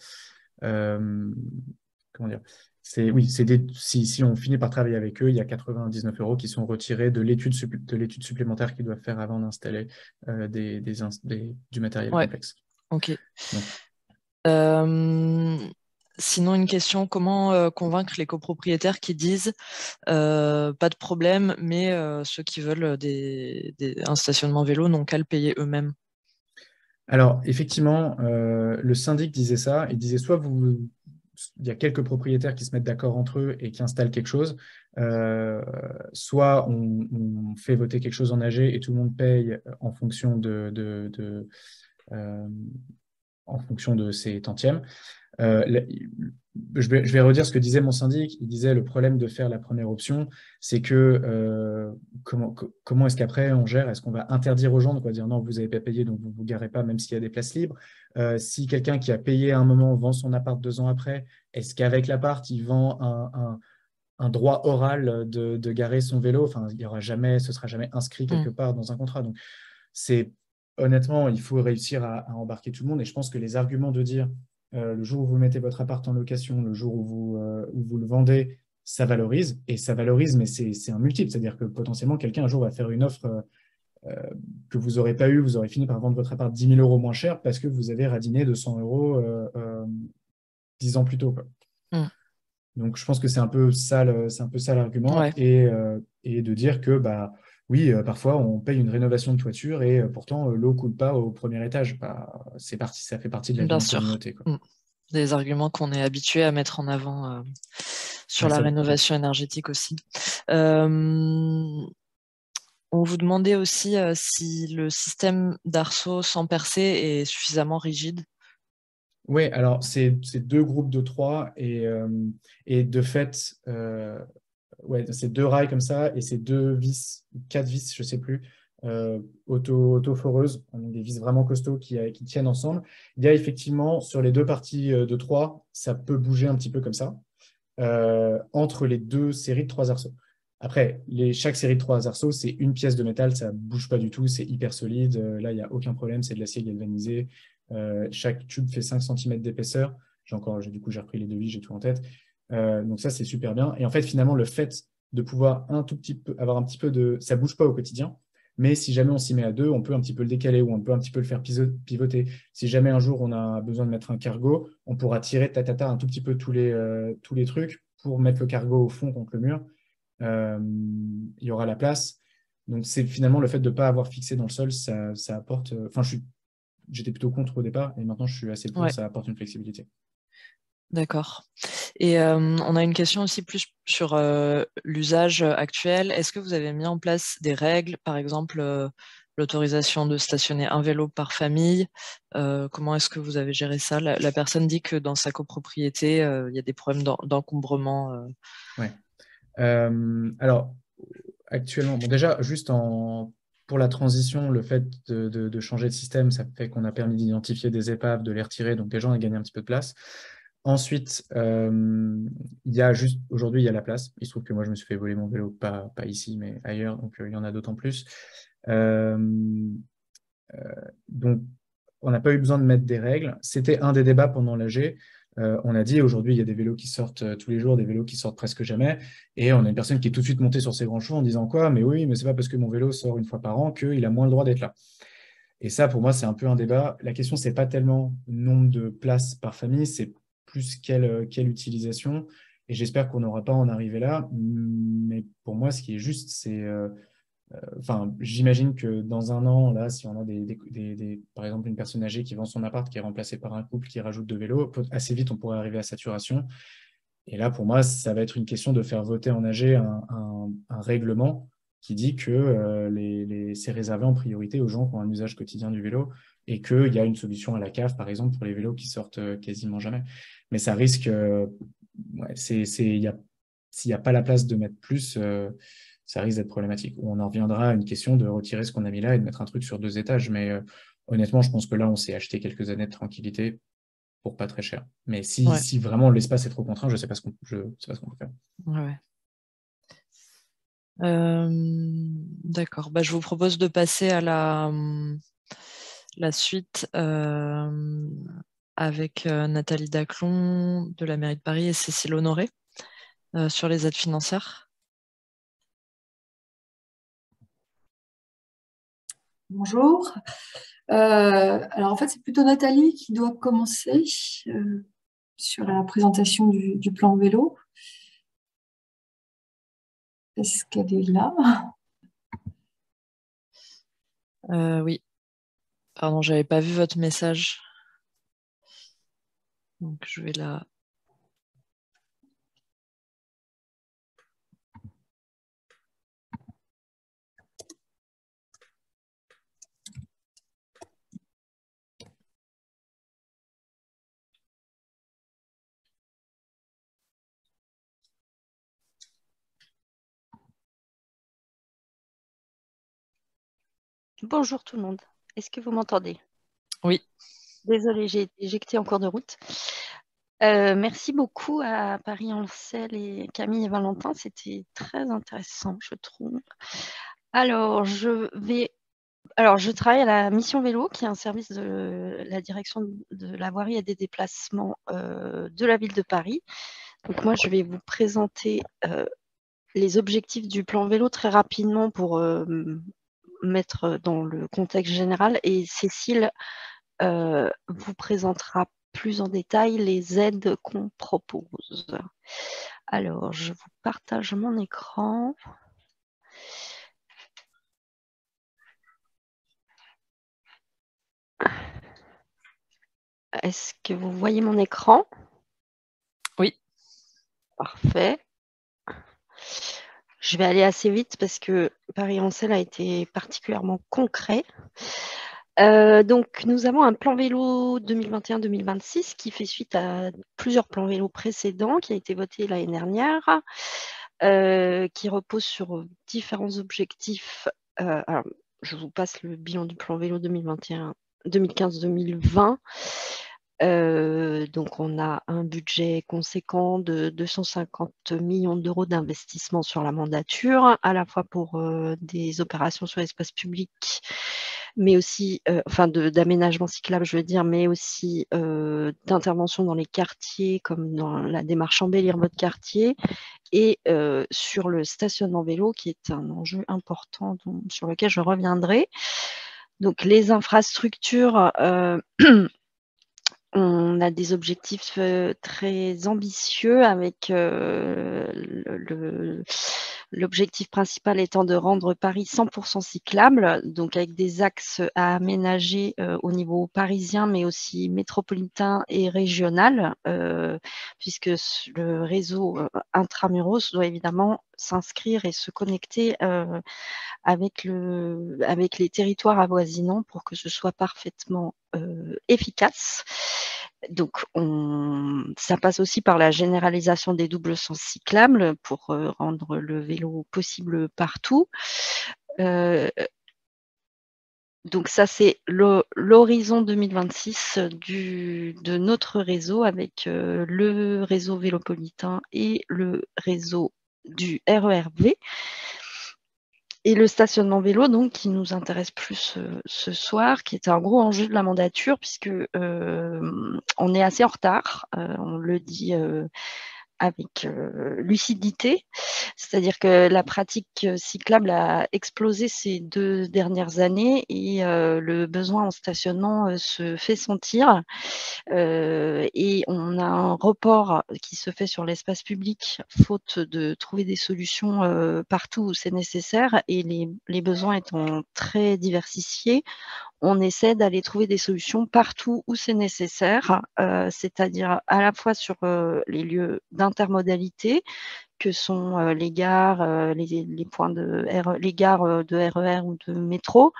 comment dire? Si on finit par travailler avec eux, il y a 99 € qui sont retirés de l'étude supplémentaire qu'ils doivent faire avant d'installer du matériel complexe. Ok. Donc, sinon, une question, comment convaincre les copropriétaires qui disent pas de problème, mais ceux qui veulent un stationnement vélo n'ont qu'à le payer eux-mêmes? Alors, effectivement, le syndic disait ça. Il disait soit il y a quelques propriétaires qui se mettent d'accord entre eux et qui installent quelque chose, soit on fait voter quelque chose en AG et tout le monde paye en fonction en fonction de ses tantièmes. Je vais redire ce que disait mon syndic. Il disait le problème de faire la première option, c'est que comment est-ce qu'après on gère? Est-ce qu'on va interdire aux gens de dire non, vous n'avez pas payé, donc vous ne vous garez pas, même s'il y a des places libres? Si quelqu'un qui a payé à un moment vend son appart 2 ans après, est-ce qu'avec l'appart, il vend un droit oral de garer son vélo? Enfin, ce sera jamais inscrit quelque part dans un contrat. Donc, honnêtement, il faut réussir à embarquer tout le monde. Et je pense que les arguments de dire le jour où vous mettez votre appart en location, le jour où vous le vendez, ça valorise. Et ça valorise, mais c'est un multiple. C'est-à-dire que potentiellement, quelqu'un un jour va faire une offre que vous n'aurez pas eu. Vous aurez fini par vendre votre appart 10 000 € moins cher parce que vous avez radiné de 100 € 10 ans plus tôt, quoi. Donc, je pense que c'est un peu ça l'argument. Ouais. Et de dire que, oui, parfois, on paye une rénovation de toiture et pourtant, l'eau ne coule pas au premier étage. Ça fait partie de la vie en communauté, quoi. Des arguments qu'on est habitué à mettre en avant sur la rénovation énergétique aussi. On vous demandait aussi si le système d'arceau sans percer est suffisamment rigide. Oui, alors c'est 2 groupes de 3 et de fait, c'est 2 rails comme ça et c'est 2 vis, 4 vis, je ne sais plus, auto-foreuses, des vis vraiment costauds qui tiennent ensemble. Il y a effectivement sur les 2 parties de 3, ça peut bouger un petit peu comme ça, entre les 2 séries de 3 arceaux. Après, chaque série de 3 arceaux, c'est une pièce de métal, ça ne bouge pas du tout, c'est hyper solide. Là, il n'y a aucun problème, c'est de l'acier galvanisé. Chaque tube fait 5 cm d'épaisseur. Du coup, j'ai repris les devis, j'ai tout en tête. Donc ça, c'est super bien. Et en fait, finalement, le fait de pouvoir avoir un petit peu de... Ça ne bouge pas au quotidien, mais si jamais on s'y met à 2, on peut un petit peu le décaler ou on peut un petit peu le faire pivoter. Si jamais un jour, on a besoin de mettre un cargo, on pourra tirer un tout petit peu tous les trucs pour mettre le cargo au fond contre le mur. Il y aura la place. Donc, c'est finalement le fait de ne pas avoir fixé dans le sol, ça apporte... Enfin, j'étais plutôt contre au départ et maintenant, je suis assez pour, ça apporte une flexibilité. D'accord. Et on a une question aussi plus sur l'usage actuel. Est-ce que vous avez mis en place des règles, par exemple l'autorisation de stationner un vélo par famille? Comment est-ce que vous avez géré ça? La personne dit que dans sa copropriété, il y a des problèmes d'encombrement. Ouais. Alors, actuellement, déjà, juste pour la transition, le fait de changer de système, ça fait qu'on a permis d'identifier des épaves, de les retirer, donc les gens ont gagné un petit peu de place. Ensuite, aujourd'hui, il y a la place. Il se trouve que moi, je me suis fait voler mon vélo, pas ici, mais ailleurs, donc il y en a d'autant plus. Donc, on n'a pas eu besoin de mettre des règles. C'était un des débats pendant l'AG. On a dit aujourd'hui, il y a des vélos qui sortent tous les jours, des vélos qui sortent presque jamais. Et on a une personne qui est tout de suite montée sur ses grands chevaux en disant quoi? Mais oui, mais c'est pas parce que mon vélo sort une fois par an qu'il a moins le droit d'être là. Et ça, pour moi, c'est un peu un débat. La question, c'est pas tellement nombre de places par famille, c'est plus quelle utilisation. Et j'espère qu'on n'aura pas à en arriver là. Mais pour moi, ce qui est juste, c'est... Enfin, j'imagine que dans un an, là, si on a par exemple une personne âgée qui vend son appart, qui est remplacée par un couple qui rajoute 2 vélos, assez vite, on pourrait arriver à saturation. Et là, pour moi, ça va être une question de faire voter en AG un règlement qui dit que c'est réservé en priorité aux gens qui ont un usage quotidien du vélo et qu'il y a une solution à la cave, par exemple, pour les vélos qui sortent quasiment jamais. Mais ça risque, ouais, s'il n'y a pas la place de mettre plus, ça risque d'être problématique. On en reviendra à une question de retirer ce qu'on a mis là et de mettre un truc sur 2 étages. Mais honnêtement, je pense que là, on s'est acheté quelques années de tranquillité pour pas très cher. Mais si vraiment l'espace est trop contraint, je sais pas ce qu'on peut faire. Ouais. D'accord. Je vous propose de passer à la suite avec Nathalie Daclon de la mairie de Paris et Cécile Honoré sur les aides financières. Bonjour. Alors en fait, c'est plutôt Nathalie qui doit commencer sur la présentation du plan vélo. Est-ce qu'elle est là? Oui. Pardon, j'avais pas vu votre message. Donc je vais la... Bonjour tout le monde. Est-ce que vous m'entendez? Oui. Désolée, j'ai été éjectée en cours de route. Merci beaucoup à Paris-Ancel et Camille et Valentin. C'était très intéressant, je trouve. Alors, je travaille à la Mission Vélo, qui est un service de la direction de la voirie et des déplacements de la ville de Paris. Donc moi, je vais vous présenter les objectifs du plan vélo très rapidement pour mettre dans le contexte général. Et Cécile vous présentera plus en détail les aides qu'on propose. Alors, je vous partage mon écran. Est-ce que vous voyez mon écran? Oui. Parfait. Je vais aller assez vite parce que Paris-Ancel a été particulièrement concret. Donc, nous avons un plan vélo 2021-2026 qui fait suite à plusieurs plans vélo précédents qui a été voté l'année dernière, qui repose sur différents objectifs. Alors, je vous passe le bilan du plan vélo 2015-2020. Donc, on a un budget conséquent de 250 millions d'euros d'investissement sur la mandature, à la fois pour des opérations sur l'espace public, mais aussi, d'aménagement cyclable, je veux dire, mais aussi d'intervention dans les quartiers, comme dans la démarche Embellir votre quartier, et sur le stationnement vélo, qui est un enjeu important sur lequel je reviendrai. Donc, les infrastructures... On a des objectifs très ambitieux avec l'objectif principal étant de rendre Paris 100% cyclable, donc avec des axes à aménager au niveau parisien, mais aussi métropolitain et régional, puisque le réseau intramuros doit évidemment s'inscrire et se connecter avec les territoires avoisinants pour que ce soit parfaitement efficace. Donc, ça passe aussi par la généralisation des doubles sens cyclables pour rendre le vélo possible partout. Donc ça, c'est l'horizon 2026 de notre réseau avec le réseau vélopolitain et le réseau du RERV. Et le stationnement vélo, donc, qui nous intéresse plus ce soir, qui est un gros enjeu de la mandature, puisque on est assez en retard. On le dit avec lucidité, c'est-à-dire que la pratique cyclable a explosé ces 2 dernières années et le besoin en stationnement se fait sentir. Et on a un report qui se fait sur l'espace public, faute de trouver des solutions partout où c'est nécessaire, et les besoins étant très diversifiés, on essaie d'aller trouver des solutions partout où c'est nécessaire, c'est-à-dire à la fois sur les lieux d'intermodalité que sont les gares, les points les gares de RER ou de métro,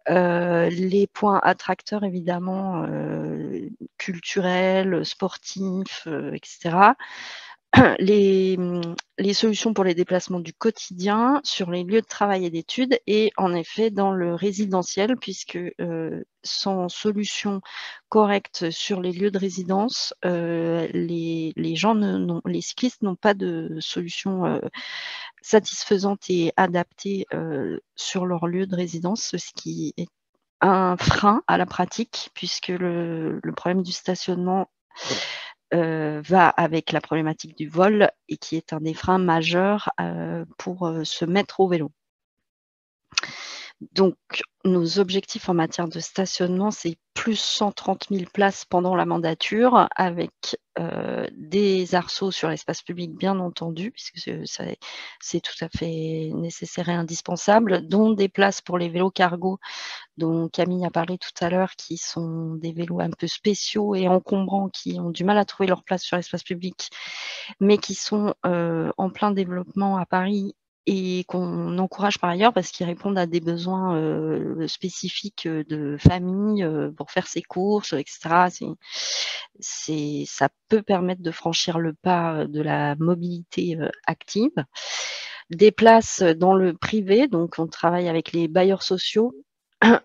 les points attracteurs évidemment, culturels, sportifs, etc. Les solutions pour les déplacements du quotidien, sur les lieux de travail et d'études, et en effet dans le résidentiel, puisque sans solution correcte sur les lieux de résidence, les cyclistes n'ont pas de solution satisfaisante et adaptée sur leur lieu de résidence, ce qui est un frein à la pratique, puisque le problème du stationnement va avec la problématique du vol, et qui est un des freins majeurs pour se mettre au vélo. Donc, nos objectifs en matière de stationnement, c'est plus 130 000 places pendant la mandature, avec des arceaux sur l'espace public, bien entendu, puisque c'est tout à fait nécessaire et indispensable, dont des places pour les vélos cargo, dont Camille a parlé tout à l'heure, qui sont des vélos un peu spéciaux et encombrants, qui ont du mal à trouver leur place sur l'espace public, mais qui sont en plein développement à Paris et qu'on encourage par ailleurs parce qu'ils répondent à des besoins spécifiques de famille pour faire ses courses, etc. Ça peut permettre de franchir le pas de la mobilité active. Des places dans le privé, donc on travaille avec les bailleurs sociaux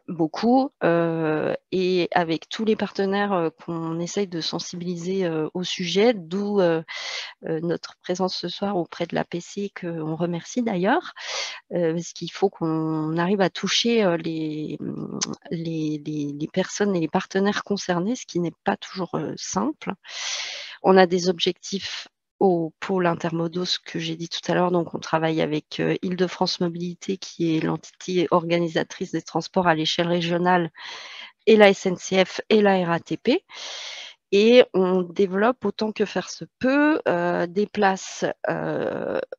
beaucoup, et avec tous les partenaires qu'on essaye de sensibiliser au sujet, d'où notre présence ce soir auprès de l'APC, qu'on remercie d'ailleurs, parce qu'il faut qu'on arrive à toucher les personnes et les partenaires concernés, ce qui n'est pas toujours simple. On a des objectifs au pôle intermodos que j'ai dit tout à l'heure, donc on travaille avec Île-de-France Mobilité, qui est l'entité organisatrice des transports à l'échelle régionale, et la SNCF et la RATP. Et on développe autant que faire se peut des places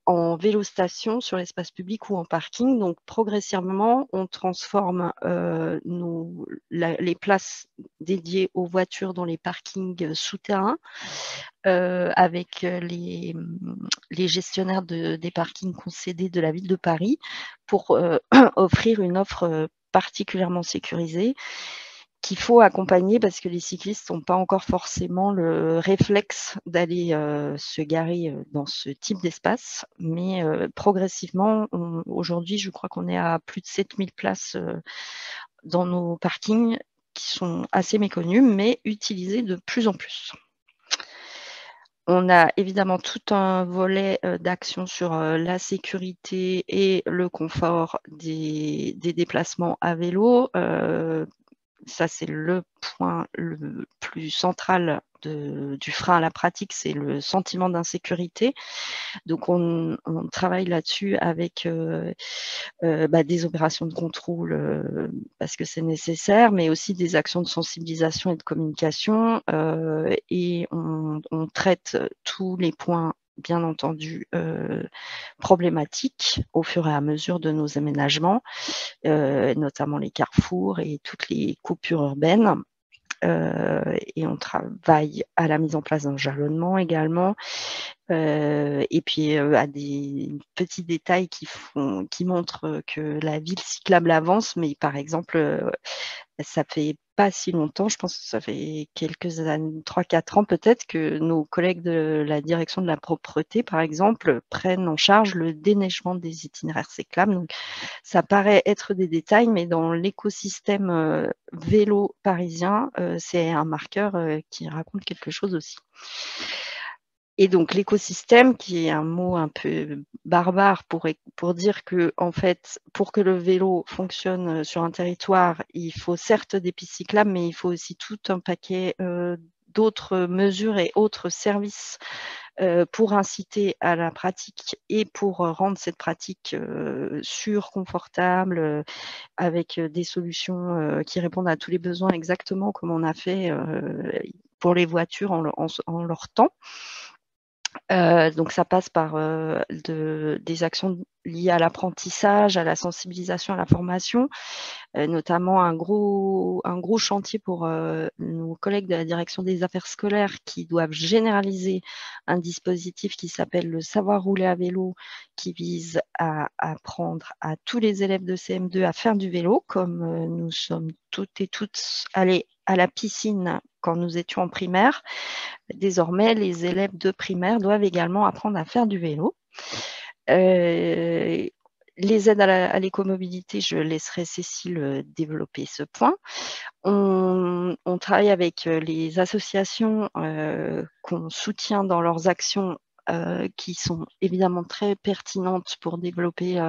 en vélostation sur l'espace public ou en parking. Donc progressivement, on transforme les places dédiées aux voitures dans les parkings souterrains avec les gestionnaires des parkings concédés de la ville de Paris, pour offrir une offre particulièrement sécurisée, qu'il faut accompagner, parce que les cyclistes n'ont pas encore forcément le réflexe d'aller se garer dans ce type d'espace. Mais progressivement, aujourd'hui, je crois qu'on est à plus de 7000 places dans nos parkings, qui sont assez méconnues, mais utilisées de plus en plus. On a évidemment tout un volet d'action sur la sécurité et le confort des déplacements à vélo. Ça, c'est le point le plus central du frein à la pratique, c'est le sentiment d'insécurité. Donc, on travaille là-dessus avec des opérations de contrôle parce que c'est nécessaire, mais aussi des actions de sensibilisation et de communication. Et on traite tous les points, bien entendu, problématiques au fur et à mesure de nos aménagements, notamment les carrefours et toutes les coupures urbaines. Et on travaille à la mise en place d'un jalonnement également, et puis à des petits détails qui montrent que la ville cyclable avance. Mais par exemple, ça fait pas si longtemps, je pense que ça fait quelques années, 3-4 ans peut-être, que nos collègues de la direction de la propreté, par exemple, prennent en charge le déneigement des itinéraires cyclables. Donc, ça paraît être des détails, mais dans l'écosystème vélo parisien, c'est un marqueur qui raconte quelque chose aussi. Et donc l'écosystème, qui est un mot un peu barbare pour dire que, en fait, pour que le vélo fonctionne sur un territoire, il faut certes des pistes cyclables, mais il faut aussi tout un paquet d'autres mesures et autres services pour inciter à la pratique et pour rendre cette pratique sûre, confortable, avec des solutions qui répondent à tous les besoins exactement comme on a fait pour les voitures en leur temps. Donc ça passe par des actions liées à l'apprentissage, à la sensibilisation, à la formation, notamment un gros chantier pour nos collègues de la direction des affaires scolaires qui doivent généraliser un dispositif qui s'appelle le savoir rouler à vélo, qui vise à apprendre à tous les élèves de CM2 à faire du vélo, comme nous sommes toutes et toutes allés à la piscine quand nous étions en primaire. Désormais, les élèves de primaire doivent également apprendre à faire du vélo. Les aides à l'écomobilité, je laisserai Cécile développer ce point. On travaille avec les associations qu'on soutient dans leurs actions qui sont évidemment très pertinentes pour développer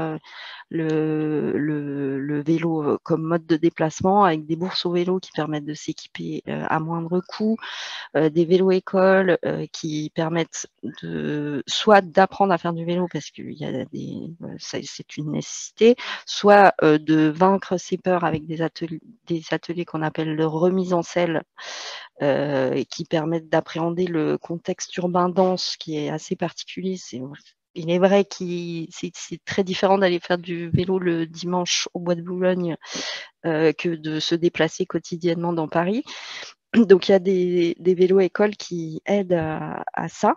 le vélo comme mode de déplacement, avec des bourses au vélo qui permettent de s'équiper à moindre coût, des vélos-écoles qui permettent soit d'apprendre à faire du vélo parce que c'est une nécessité, soit de vaincre ses peurs avec des ateliers qu'on appelle de remise en selle, qui permettent d'appréhender le contexte urbain dense qui est assez particulier. Il est vrai que c'est très différent d'aller faire du vélo le dimanche au Bois de Boulogne que de se déplacer quotidiennement dans Paris. Donc, il y a des vélos-écoles qui aident à ça.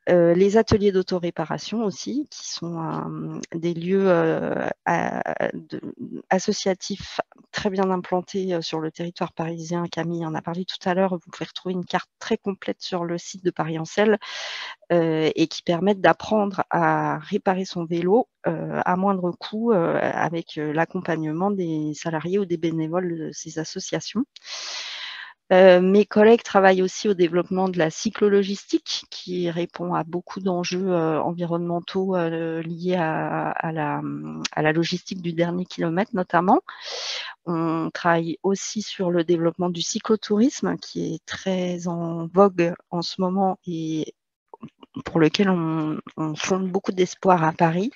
Les ateliers d'autoréparation aussi, qui sont des lieux associatifs très bien implantés sur le territoire parisien. Camille en a parlé tout à l'heure. Vous pouvez retrouver une carte très complète sur le site de Paris Ancel et qui permettent d'apprendre à réparer son vélo à moindre coût avec l'accompagnement des salariés ou des bénévoles de ces associations. Mes collègues travaillent aussi au développement de la cyclologistique qui répond à beaucoup d'enjeux environnementaux liés à la logistique du dernier kilomètre notamment. On travaille aussi sur le développement du cyclotourisme qui est très en vogue en ce moment et pour lequel on fonde beaucoup d'espoir à Paris.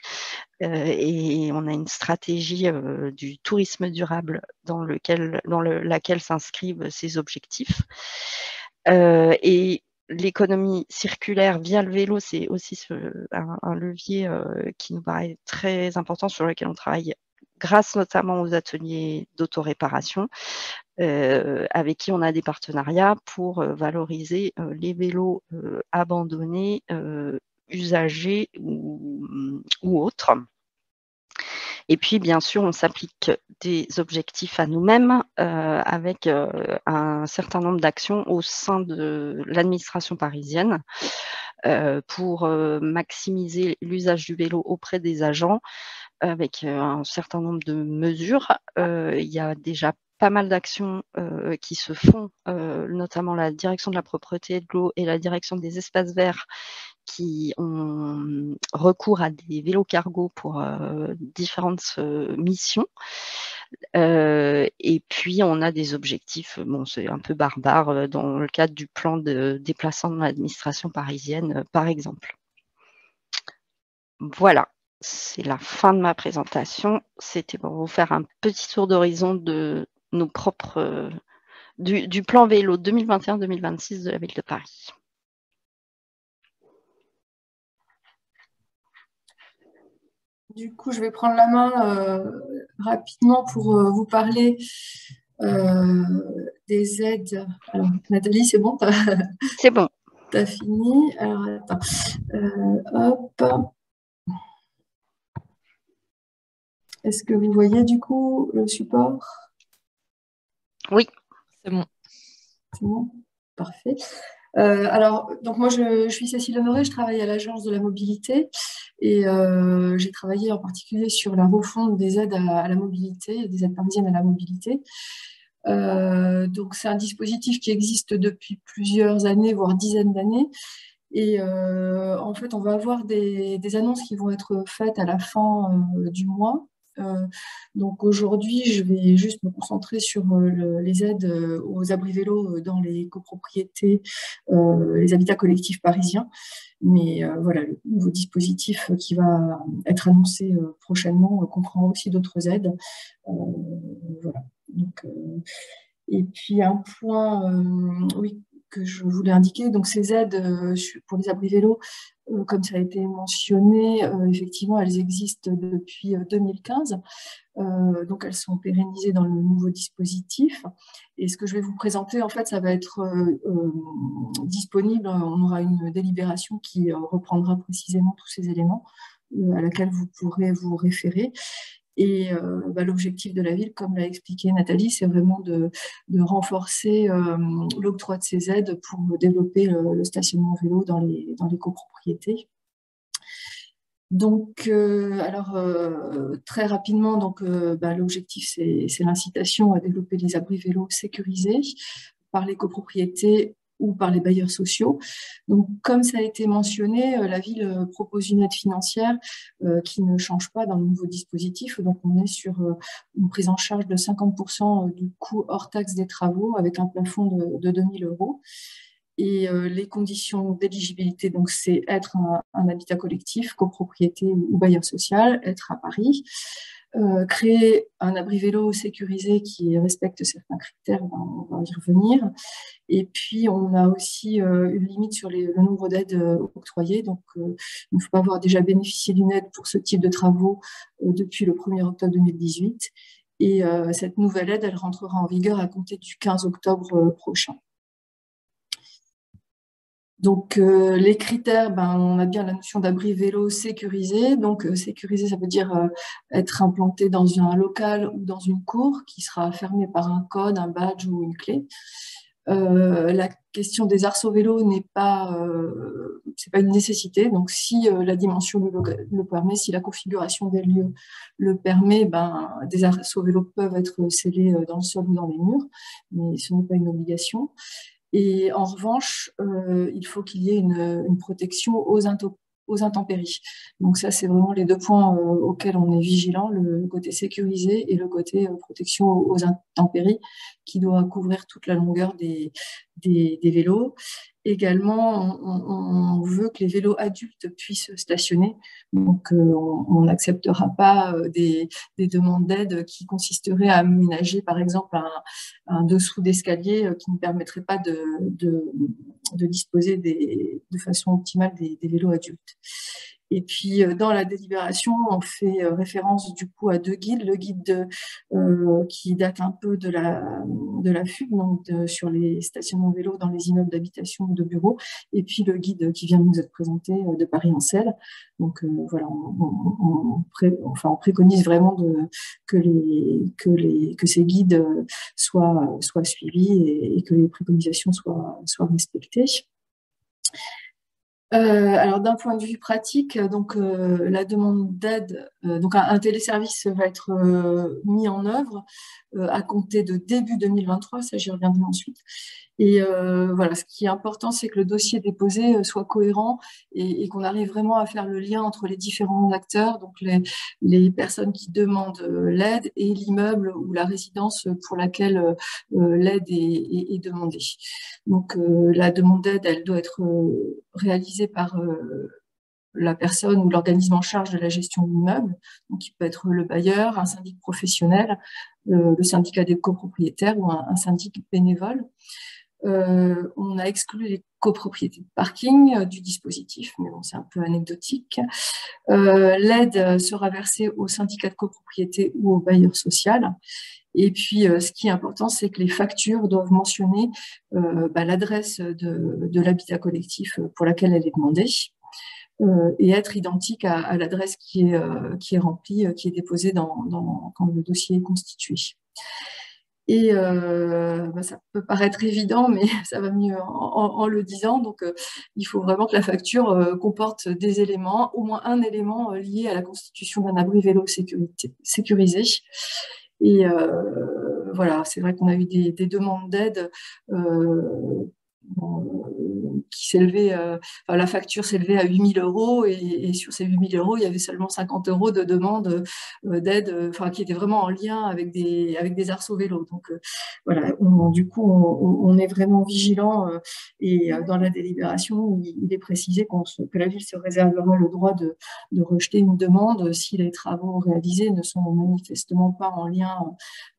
Et on a une stratégie du tourisme durable dans laquelle s'inscrivent ces objectifs. Et l'économie circulaire via le vélo, c'est aussi un levier qui nous paraît très important, sur lequel on travaille grâce notamment aux ateliers d'autoréparation, avec qui on a des partenariats pour valoriser les vélos abandonnés, usagers ou autres. Et puis, bien sûr, on s'applique des objectifs à nous-mêmes avec un certain nombre d'actions au sein de l'administration parisienne pour maximiser l'usage du vélo auprès des agents avec un certain nombre de mesures. Il y a déjà pas mal d'actions qui se font, notamment la direction de la propreté de l'eau et la direction des espaces verts qui ont recours à des vélos cargo pour différentes missions. Et puis, on a des objectifs, bon, c'est un peu barbare, dans le cadre du plan de déplacement de l'administration parisienne, par exemple. Voilà, c'est la fin de ma présentation. C'était pour vous faire un petit tour d'horizon de nos propres, du plan vélo 2021-2026 de la ville de Paris. Du coup, je vais prendre la main rapidement pour vous parler des aides. Alors, Nathalie, c'est bon? C'est bon. Tu as fini. Alors, attends. Hop. Est-ce que vous voyez du coup le support? Oui. C'est bon. C'est bon? Parfait. Alors, donc moi, je suis Cécile Honoré, je travaille à l'Agence de la mobilité et j'ai travaillé en particulier sur la refonte des aides à la mobilité, des aides parisiennes à la mobilité. Donc, c'est un dispositif qui existe depuis plusieurs années, voire dizaines d'années. Et en fait, on va avoir des annonces qui vont être faites à la fin du mois. Donc aujourd'hui, je vais juste me concentrer sur les aides aux abris vélos dans les copropriétés, les habitats collectifs parisiens. Mais voilà, le nouveau dispositif qui va être annoncé prochainement comprend aussi d'autres aides. Voilà. Donc, et puis un point, oui, que je voulais indiquer, donc ces aides pour les abris vélos, comme ça a été mentionné, effectivement, elles existent depuis 2015. Donc, elles sont pérennisées dans le nouveau dispositif. Et ce que je vais vous présenter, en fait, ça va être disponible. On aura une délibération qui reprendra précisément tous ces éléments à laquelle vous pourrez vous référer. Et l'objectif de la ville, comme l'a expliqué Nathalie, c'est vraiment de renforcer l'octroi de ces aides pour développer le stationnement vélo dans les copropriétés. Donc, très rapidement, l'objectif, c'est l'incitation à développer les abris vélos sécurisés par les copropriétés ou par les bailleurs sociaux. Donc, comme ça a été mentionné, la ville propose une aide financière qui ne change pas dans le nouveau dispositif. Donc, on est sur une prise en charge de 50% du coût hors taxe des travaux avec un plafond de 2 000 €. Et les conditions d'éligibilité, donc c'est être un habitat collectif, copropriété ou bailleur social, être à Paris, créer un abri vélo sécurisé qui respecte certains critères, on va y revenir. Et puis on a aussi une limite sur le nombre d'aides octroyées, donc il ne faut pas avoir déjà bénéficié d'une aide pour ce type de travaux depuis le 1er octobre 2018. Et cette nouvelle aide, elle rentrera en vigueur à compter du 15 octobre prochain. Donc, les critères, on a bien la notion d'abri vélo sécurisé. Donc, sécurisé, ça veut dire être implanté dans un local ou dans une cour qui sera fermée par un code, un badge ou une clé. La question des arceaux vélos n'est pas, c'est pas une nécessité. Donc, si la dimension le permet, si la configuration des lieux le permet, des arceaux vélos peuvent être scellés dans le sol ou dans les murs, mais ce n'est pas une obligation. Et en revanche, il faut qu'il y ait une protection aux intempéries. Donc ça, c'est vraiment les deux points auxquels on est vigilant, le côté sécurisé et le côté protection aux intempéries qui doit couvrir toute la longueur des vélos. Également, on veut que les vélos adultes puissent stationner. Donc, on n'acceptera pas des demandes d'aide qui consisteraient à aménager, par exemple, un dessous d'escalier qui ne permettrait pas de disposer de façon optimale des vélos adultes. Et puis, dans la délibération, on fait référence du coup à deux guides. Le guide qui date un peu de la FUB, donc sur les stationnements vélos dans les immeubles d'habitation ou de bureaux, et puis le guide qui vient de nous être présenté de Paris-Ancel. Donc voilà, on préconise vraiment que ces guides soient suivis et que les préconisations soient respectées. Alors d'un point de vue pratique, donc la demande d'aide, donc un téléservice va être mis en œuvre à compter de début 2023, ça j'y reviendrai ensuite. Et voilà, ce qui est important, c'est que le dossier déposé soit cohérent et qu'on arrive vraiment à faire le lien entre les différents acteurs, donc les personnes qui demandent l'aide et l'immeuble ou la résidence pour laquelle l'aide est demandée. Donc la demande d'aide, elle doit être réalisée par la personne ou l'organisme en charge de la gestion de l'immeuble, donc qui peut être le bailleur, un syndic professionnel, le syndicat des copropriétaires ou un syndic bénévole. On a exclu les copropriétés de parking du dispositif, mais bon, c'est un peu anecdotique. L'aide sera versée au syndicat de copropriété ou au bailleur social. Et puis, ce qui est important, c'est que les factures doivent mentionner l'adresse de l'habitat collectif pour laquelle elle est demandée et être identique à l'adresse qui est remplie, qui est déposée quand le dossier est constitué. Et ça peut paraître évident, mais ça va mieux en le disant. Donc, il faut vraiment que la facture comporte des éléments, au moins un élément lié à la constitution d'un abri vélo sécurisé. Et voilà, c'est vrai qu'on a eu des demandes d'aide qui s'élevait, la facture s'élevait à 8 000 € et sur ces 8 000 €, il y avait seulement 50 € de demande d'aide, qui était vraiment en lien avec des arceaux vélos. Donc voilà, du coup, on est vraiment vigilant et dans la délibération, il est précisé que la ville se réservera le droit de rejeter une demande si les travaux réalisés ne sont manifestement pas en lien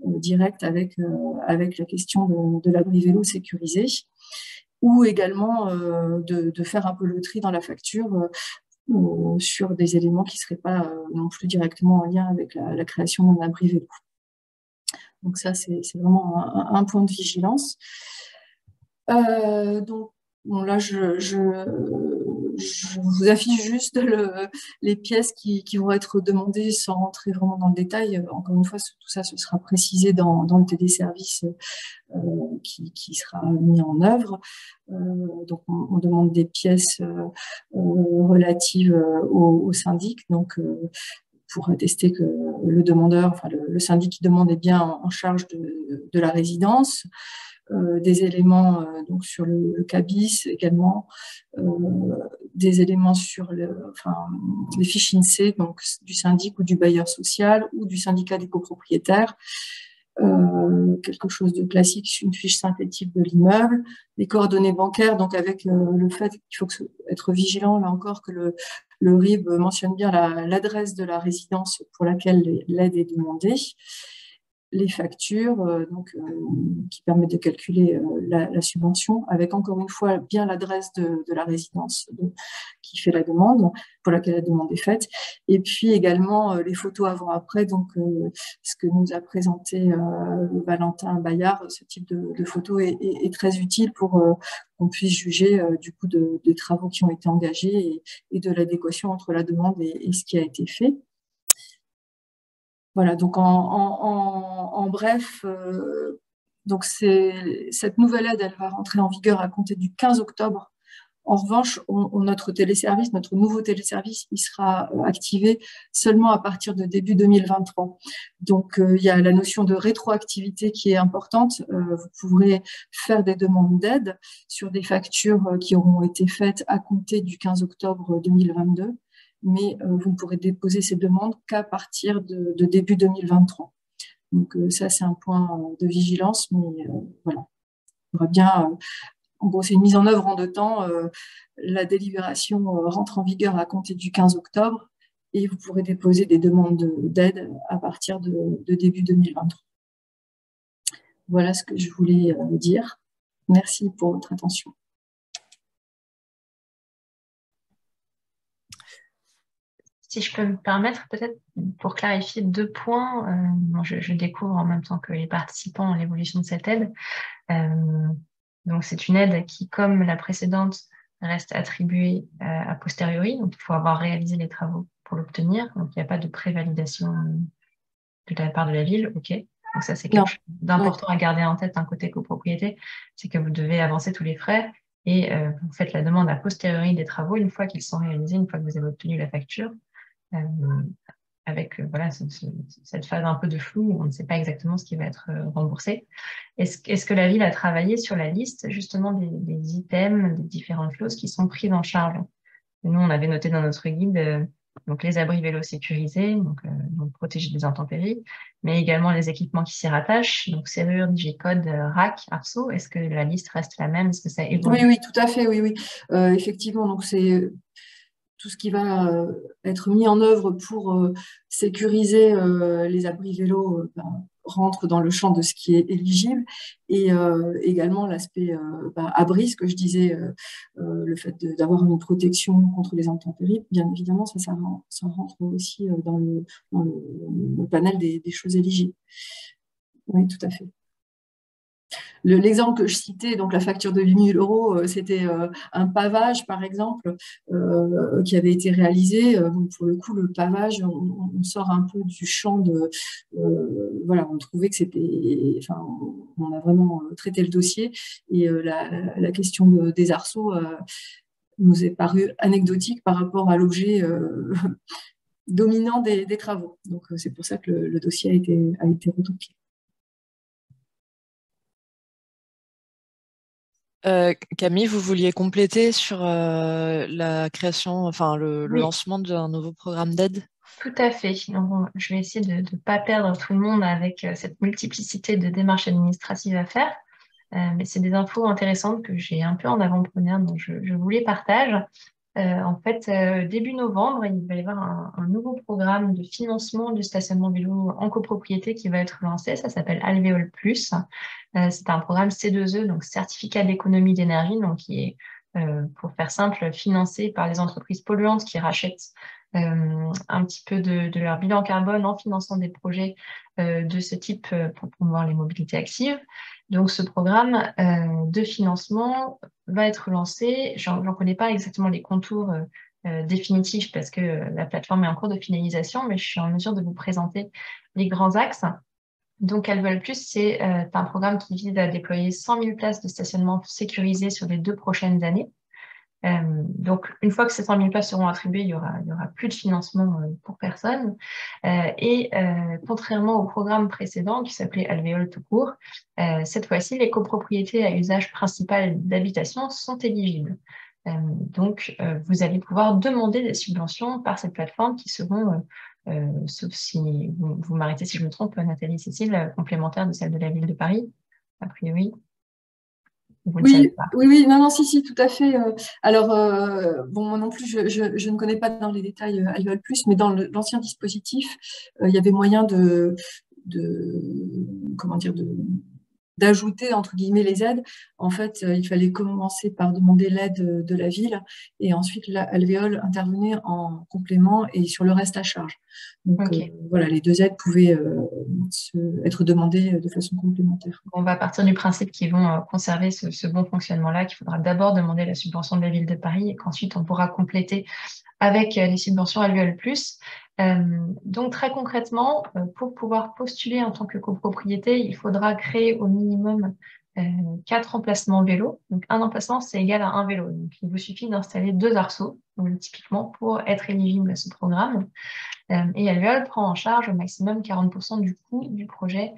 direct avec la question de l'abri vélo sécurisé, ou également de faire un peu le tri dans la facture sur des éléments qui ne seraient pas non plus directement en lien avec la création d'un abri vélo. Donc ça, c'est vraiment un point de vigilance. Donc, bon, là, je vous affiche juste les pièces qui vont être demandées sans rentrer vraiment dans le détail. Encore une fois, tout ça, ce sera précisé dans le téléservice qui sera mis en œuvre. Donc, on demande des pièces relatives au syndic, donc pour attester que le demandeur, le syndic qui demande est bien en charge de la résidence. Des éléments donc sur le CABIS également, des éléments sur les fiches INSEE, donc du syndic ou du bailleur social ou du syndicat des copropriétaires. Quelque chose de classique, une fiche synthétique de l'immeuble, les coordonnées bancaires, donc avec le fait qu'il faut être vigilant là encore que le RIB mentionne bien l'adresse de la résidence pour laquelle l'aide est demandée, les factures qui permettent de calculer la subvention, avec encore une fois bien l'adresse de la résidence qui fait la demande, pour laquelle la demande est faite, et puis également les photos avant-après, donc ce que nous a présenté Valentin Bayard, ce type de photos est très utile pour qu'on puisse juger du coup des travaux qui ont été engagés et de l'adéquation entre la demande et ce qui a été fait. Voilà, donc en bref, donc cette nouvelle aide, elle va rentrer en vigueur à compter du 15 octobre. En revanche, notre nouveau téléservice, il sera activé seulement à partir de début 2023. Donc, il y a la notion de rétroactivité qui est importante. Vous pourrez faire des demandes d'aide sur des factures qui auront été faites à compter du 15 octobre 2022. Mais vous ne pourrez déposer ces demandes qu'à partir de début 2023. Donc ça, c'est un point de vigilance, mais voilà. Il faudra bien, en gros, c'est une mise en œuvre en 2 temps. La délibération rentre en vigueur à compter du 15 octobre et vous pourrez déposer des demandes d'aide à partir de début 2023. Voilà ce que je voulais dire. Merci pour votre attention. Si je peux me permettre, peut-être pour clarifier 2 points, je découvre en même temps que les participants l'évolution de cette aide. Donc, c'est une aide qui, comme la précédente, reste attribuée a posteriori. Donc, il faut avoir réalisé les travaux pour l'obtenir. Donc, il n'y a pas de prévalidation de la part de la ville. OK. Donc, ça, c'est quelque chose d'important à garder en tête d'un côté copropriété. C'est que vous devez avancer tous les frais et vous faites la demande a posteriori des travaux une fois qu'ils sont réalisés, une fois que vous avez obtenu la facture. Avec cette phase un peu de flou où on ne sait pas exactement ce qui va être remboursé. Est-ce que la ville a travaillé sur la liste justement des items, des différentes clauses qui sont prises en charge? Nous, on avait noté dans notre guide donc les abris vélos sécurisés, donc protégés des intempéries, mais également les équipements qui s'y rattachent, donc serrure, digicode, RAC, arceau. Est-ce que la liste reste la même? Est-ce que ça évolue? Oui, tout à fait, oui. Effectivement, donc c'est tout ce qui va être mis en œuvre pour sécuriser les abris vélos rentre dans le champ de ce qui est éligible, et également l'aspect abri, ce que je disais, le fait d'avoir une protection contre les intempéries, bien évidemment, ça rentre aussi dans le panel des choses éligibles. Oui, tout à fait. L'exemple que je citais, donc la facture de 8 000 €, c'était un pavage, par exemple, qui avait été réalisé. Donc pour le coup, le pavage, on sort un peu du champ de... voilà, on trouvait que c'était... Enfin, on a vraiment traité le dossier. Et la question des arceaux nous est parue anecdotique par rapport à l'objet dominant des travaux. Donc c'est pour ça que le dossier a été retoqué. Camille, vous vouliez compléter sur la création, enfin le Oui, lancement d'un nouveau programme d'aide? tout à fait. Donc, je vais essayer de ne pas perdre tout le monde avec cette multiplicité de démarches administratives à faire. Mais c'est des infos intéressantes que j'ai un peu en avant-première, donc je vous les partage. En fait, début novembre, il va y avoir un nouveau programme de financement du stationnement vélo en copropriété qui va être lancé. Ça s'appelle Alvéole Plus. C'est un programme C2E, donc certificat d'économie d'énergie, donc qui est, pour faire simple, financé par les entreprises polluantes qui rachètent un petit peu de leur bilan carbone en finançant des projets de ce type pour promouvoir les mobilités actives. Donc, ce programme de financement va être lancé. J'en connais pas exactement les contours définitifs parce que la plateforme est en cours de finalisation, mais je suis en mesure de vous présenter les grands axes. Donc, Alvéole Plus, c'est un programme qui vise à déployer 100 000 places de stationnement sécurisées sur les 2 prochaines années. Donc, une fois que ces 100 000 places seront attribuées, il y aura plus de financement pour personne. Contrairement au programme précédent qui s'appelait Alvéole tout court, cette fois-ci, les copropriétés à usage principal d'habitation sont éligibles. Donc, vous allez pouvoir demander des subventions par cette plateforme qui seront, sauf si vous m'arrêtez si je me trompe, Nathalie Cécile, complémentaires de celle de la ville de Paris, a priori. Vous ne savez Oui, pas. oui, oui, non, non, si, tout à fait. Alors, bon, moi non plus, je ne connais pas dans les détails Alvéole Plus, mais dans l'ancien dispositif, il y avait moyen comment dire, d'ajouter, entre guillemets, les aides. En fait, il fallait commencer par demander l'aide de la ville et ensuite l'alvéole intervenait en complément et sur le reste à charge. Donc, Ok. voilà, les deux aides pouvaient être demandées de façon complémentaire. On va partir du principe qu'ils vont conserver ce bon fonctionnement-là, qu'il faudra d'abord demander la subvention de la ville de Paris et qu'ensuite on pourra compléter avec les subventions Alvéole Plus. Donc très concrètement, pour pouvoir postuler en tant que copropriété, il faudra créer au minimum 4 emplacements vélo. Donc un emplacement, c'est égal à un vélo. Donc il vous suffit d'installer 2 arceaux, donc, typiquement pour être éligible à ce programme. Et Alvéole prend en charge au maximum 40% du coût du projet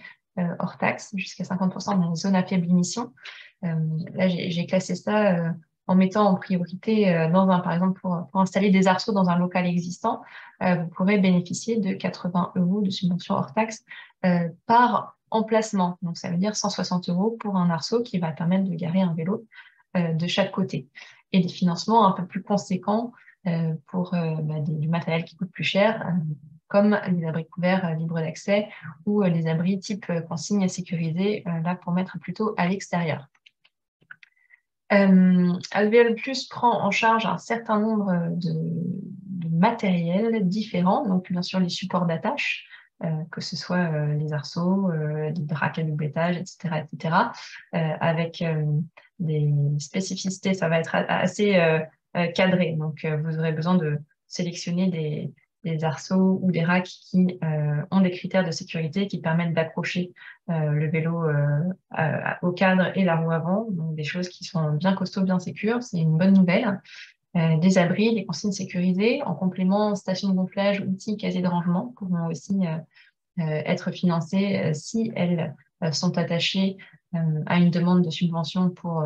hors taxe, jusqu'à 50% dans les zones à faible émission. Là, j'ai classé ça en mettant en priorité, par exemple, pour installer des arceaux dans un local existant, vous pourrez bénéficier de 80 € de subvention hors taxe par emplacement. Donc, ça veut dire 160 € pour un arceau qui va permettre de garer un vélo de chaque côté. Et des financements un peu plus conséquents pour du matériel qui coûte plus cher, comme les abris couverts libres d'accès ou les abris type consigne sécurisée, là pour mettre plutôt à l'extérieur. Alvéole Plus prend en charge un certain nombre de matériels différents, donc bien sûr les supports d'attache, que ce soit les arceaux, les dracs à double étage, etc., etc., avec des spécificités, ça va être assez cadré. Donc, vous aurez besoin de sélectionner des arceaux ou des racks qui ont des critères de sécurité qui permettent d'accrocher le vélo au cadre et la roue avant. Donc, des choses qui sont bien costauds, bien sécures. C'est une bonne nouvelle. Des abris, des consignes sécurisées. En complément, station de gonflage, outils, casiers de rangement pourront aussi être financés si elles sont attachées à une demande de subvention pour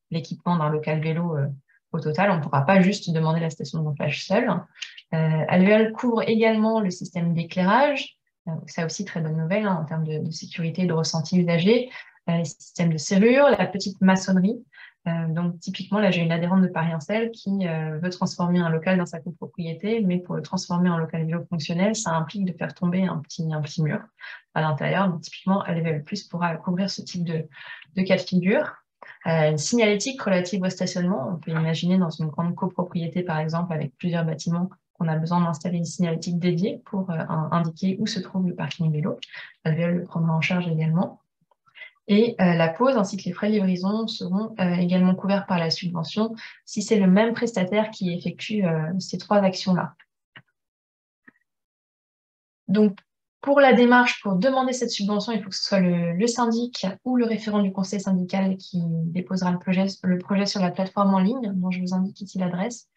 l'équipement d'un local vélo au total. On ne pourra pas juste demander la station de gonflage seule. Alvéole couvre également le système d'éclairage. Ça aussi, très bonne nouvelle en termes de sécurité et de ressenti usagé. Les systèmes de serrure, la petite maçonnerie. Donc, typiquement, là, j'ai une adhérente de Paris-Ancel qui veut transformer un local dans sa copropriété, mais pour le transformer en local vélo fonctionnel, ça implique de faire tomber un petit mur à l'intérieur. Donc, typiquement, Alvéole Plus pourra couvrir ce type de cas de figure. Une signalétique relative au stationnement. On peut imaginer dans une grande copropriété, par exemple, avec plusieurs bâtiments, qu'on a besoin d'installer une signalétique dédiée pour indiquer où se trouve le parking vélo. Alvéole le prendra en charge également. Et la pose ainsi que les frais de livraison seront également couverts par la subvention si c'est le même prestataire qui effectue ces 3 actions-là. Donc, pour la démarche, pour demander cette subvention, il faut que ce soit le syndic ou le référent du conseil syndical qui déposera le projet sur la plateforme en ligne, dont je vous indique ici l'adresse.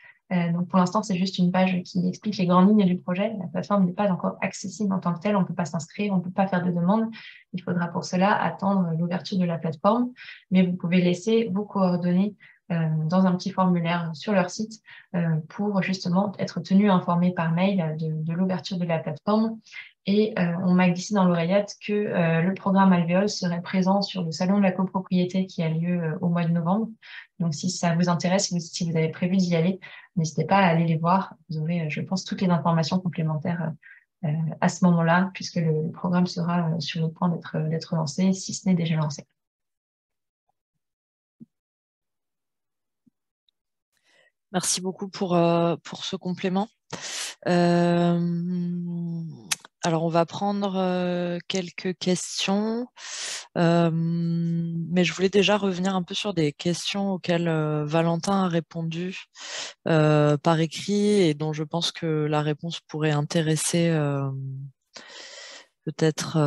Donc pour l'instant, c'est juste une page qui explique les grandes lignes du projet. La plateforme n'est pas encore accessible en tant que telle. On ne peut pas s'inscrire, on ne peut pas faire de demande. Il faudra pour cela attendre l'ouverture de la plateforme. Mais vous pouvez laisser vos coordonnées dans un petit formulaire sur leur site pour justement être tenu informé par mail de l'ouverture de la plateforme. Et on m'a glissé dans l'oreillette que le programme Alvéole serait présent sur le salon de la copropriété qui a lieu au mois de novembre. Donc, si ça vous intéresse, si vous avez prévu d'y aller, n'hésitez pas à aller les voir. Vous aurez, je pense, toutes les informations complémentaires à ce moment-là, puisque le programme sera sur le point d'être lancé, si ce n'est déjà lancé. Merci beaucoup pour ce complément. Alors, on va prendre quelques questions, mais je voulais déjà revenir un peu sur des questions auxquelles Valentin a répondu par écrit et dont je pense que la réponse pourrait intéresser peut-être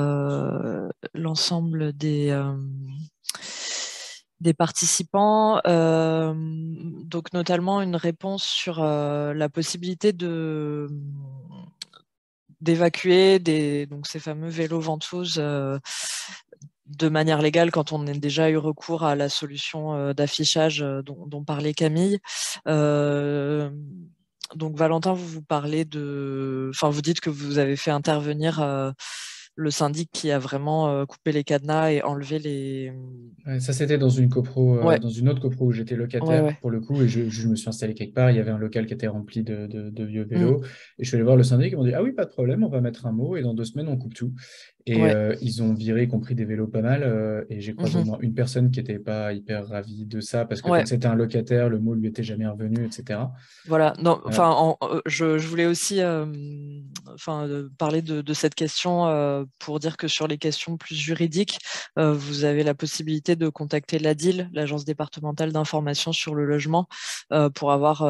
l'ensemble des participants, donc notamment une réponse sur la possibilité d'évacuer donc ces fameux vélos ventouses de manière légale quand on a déjà eu recours à la solution d'affichage dont parlait Camille. Donc Valentin, vous parlez vous dites que vous avez fait intervenir le syndic qui a vraiment coupé les cadenas et enlevé les... Ouais, ça, c'était dans une copro, Ouais. dans une autre copro où j'étais locataire Ouais. pour le coup, et je me suis installé quelque part. Il y avait un local qui était rempli de vieux vélos. Et je suis allé voir le syndic, ils m'ont dit: ah oui, pas de problème, on va mettre un mot, et dans 2 semaines, on coupe tout. Et Ouais. ils ont viré, y compris des vélos pas mal. Et j'ai croisé au moins une personne qui n'était pas hyper ravie de ça, parce que Ouais. comme c'était un locataire, le mot lui était jamais revenu, etc. Voilà. Non, je voulais aussi parler de cette question pour dire que sur les questions plus juridiques, vous avez la possibilité de contacter l'ADIL, l'Agence départementale d'information sur le logement, pour avoir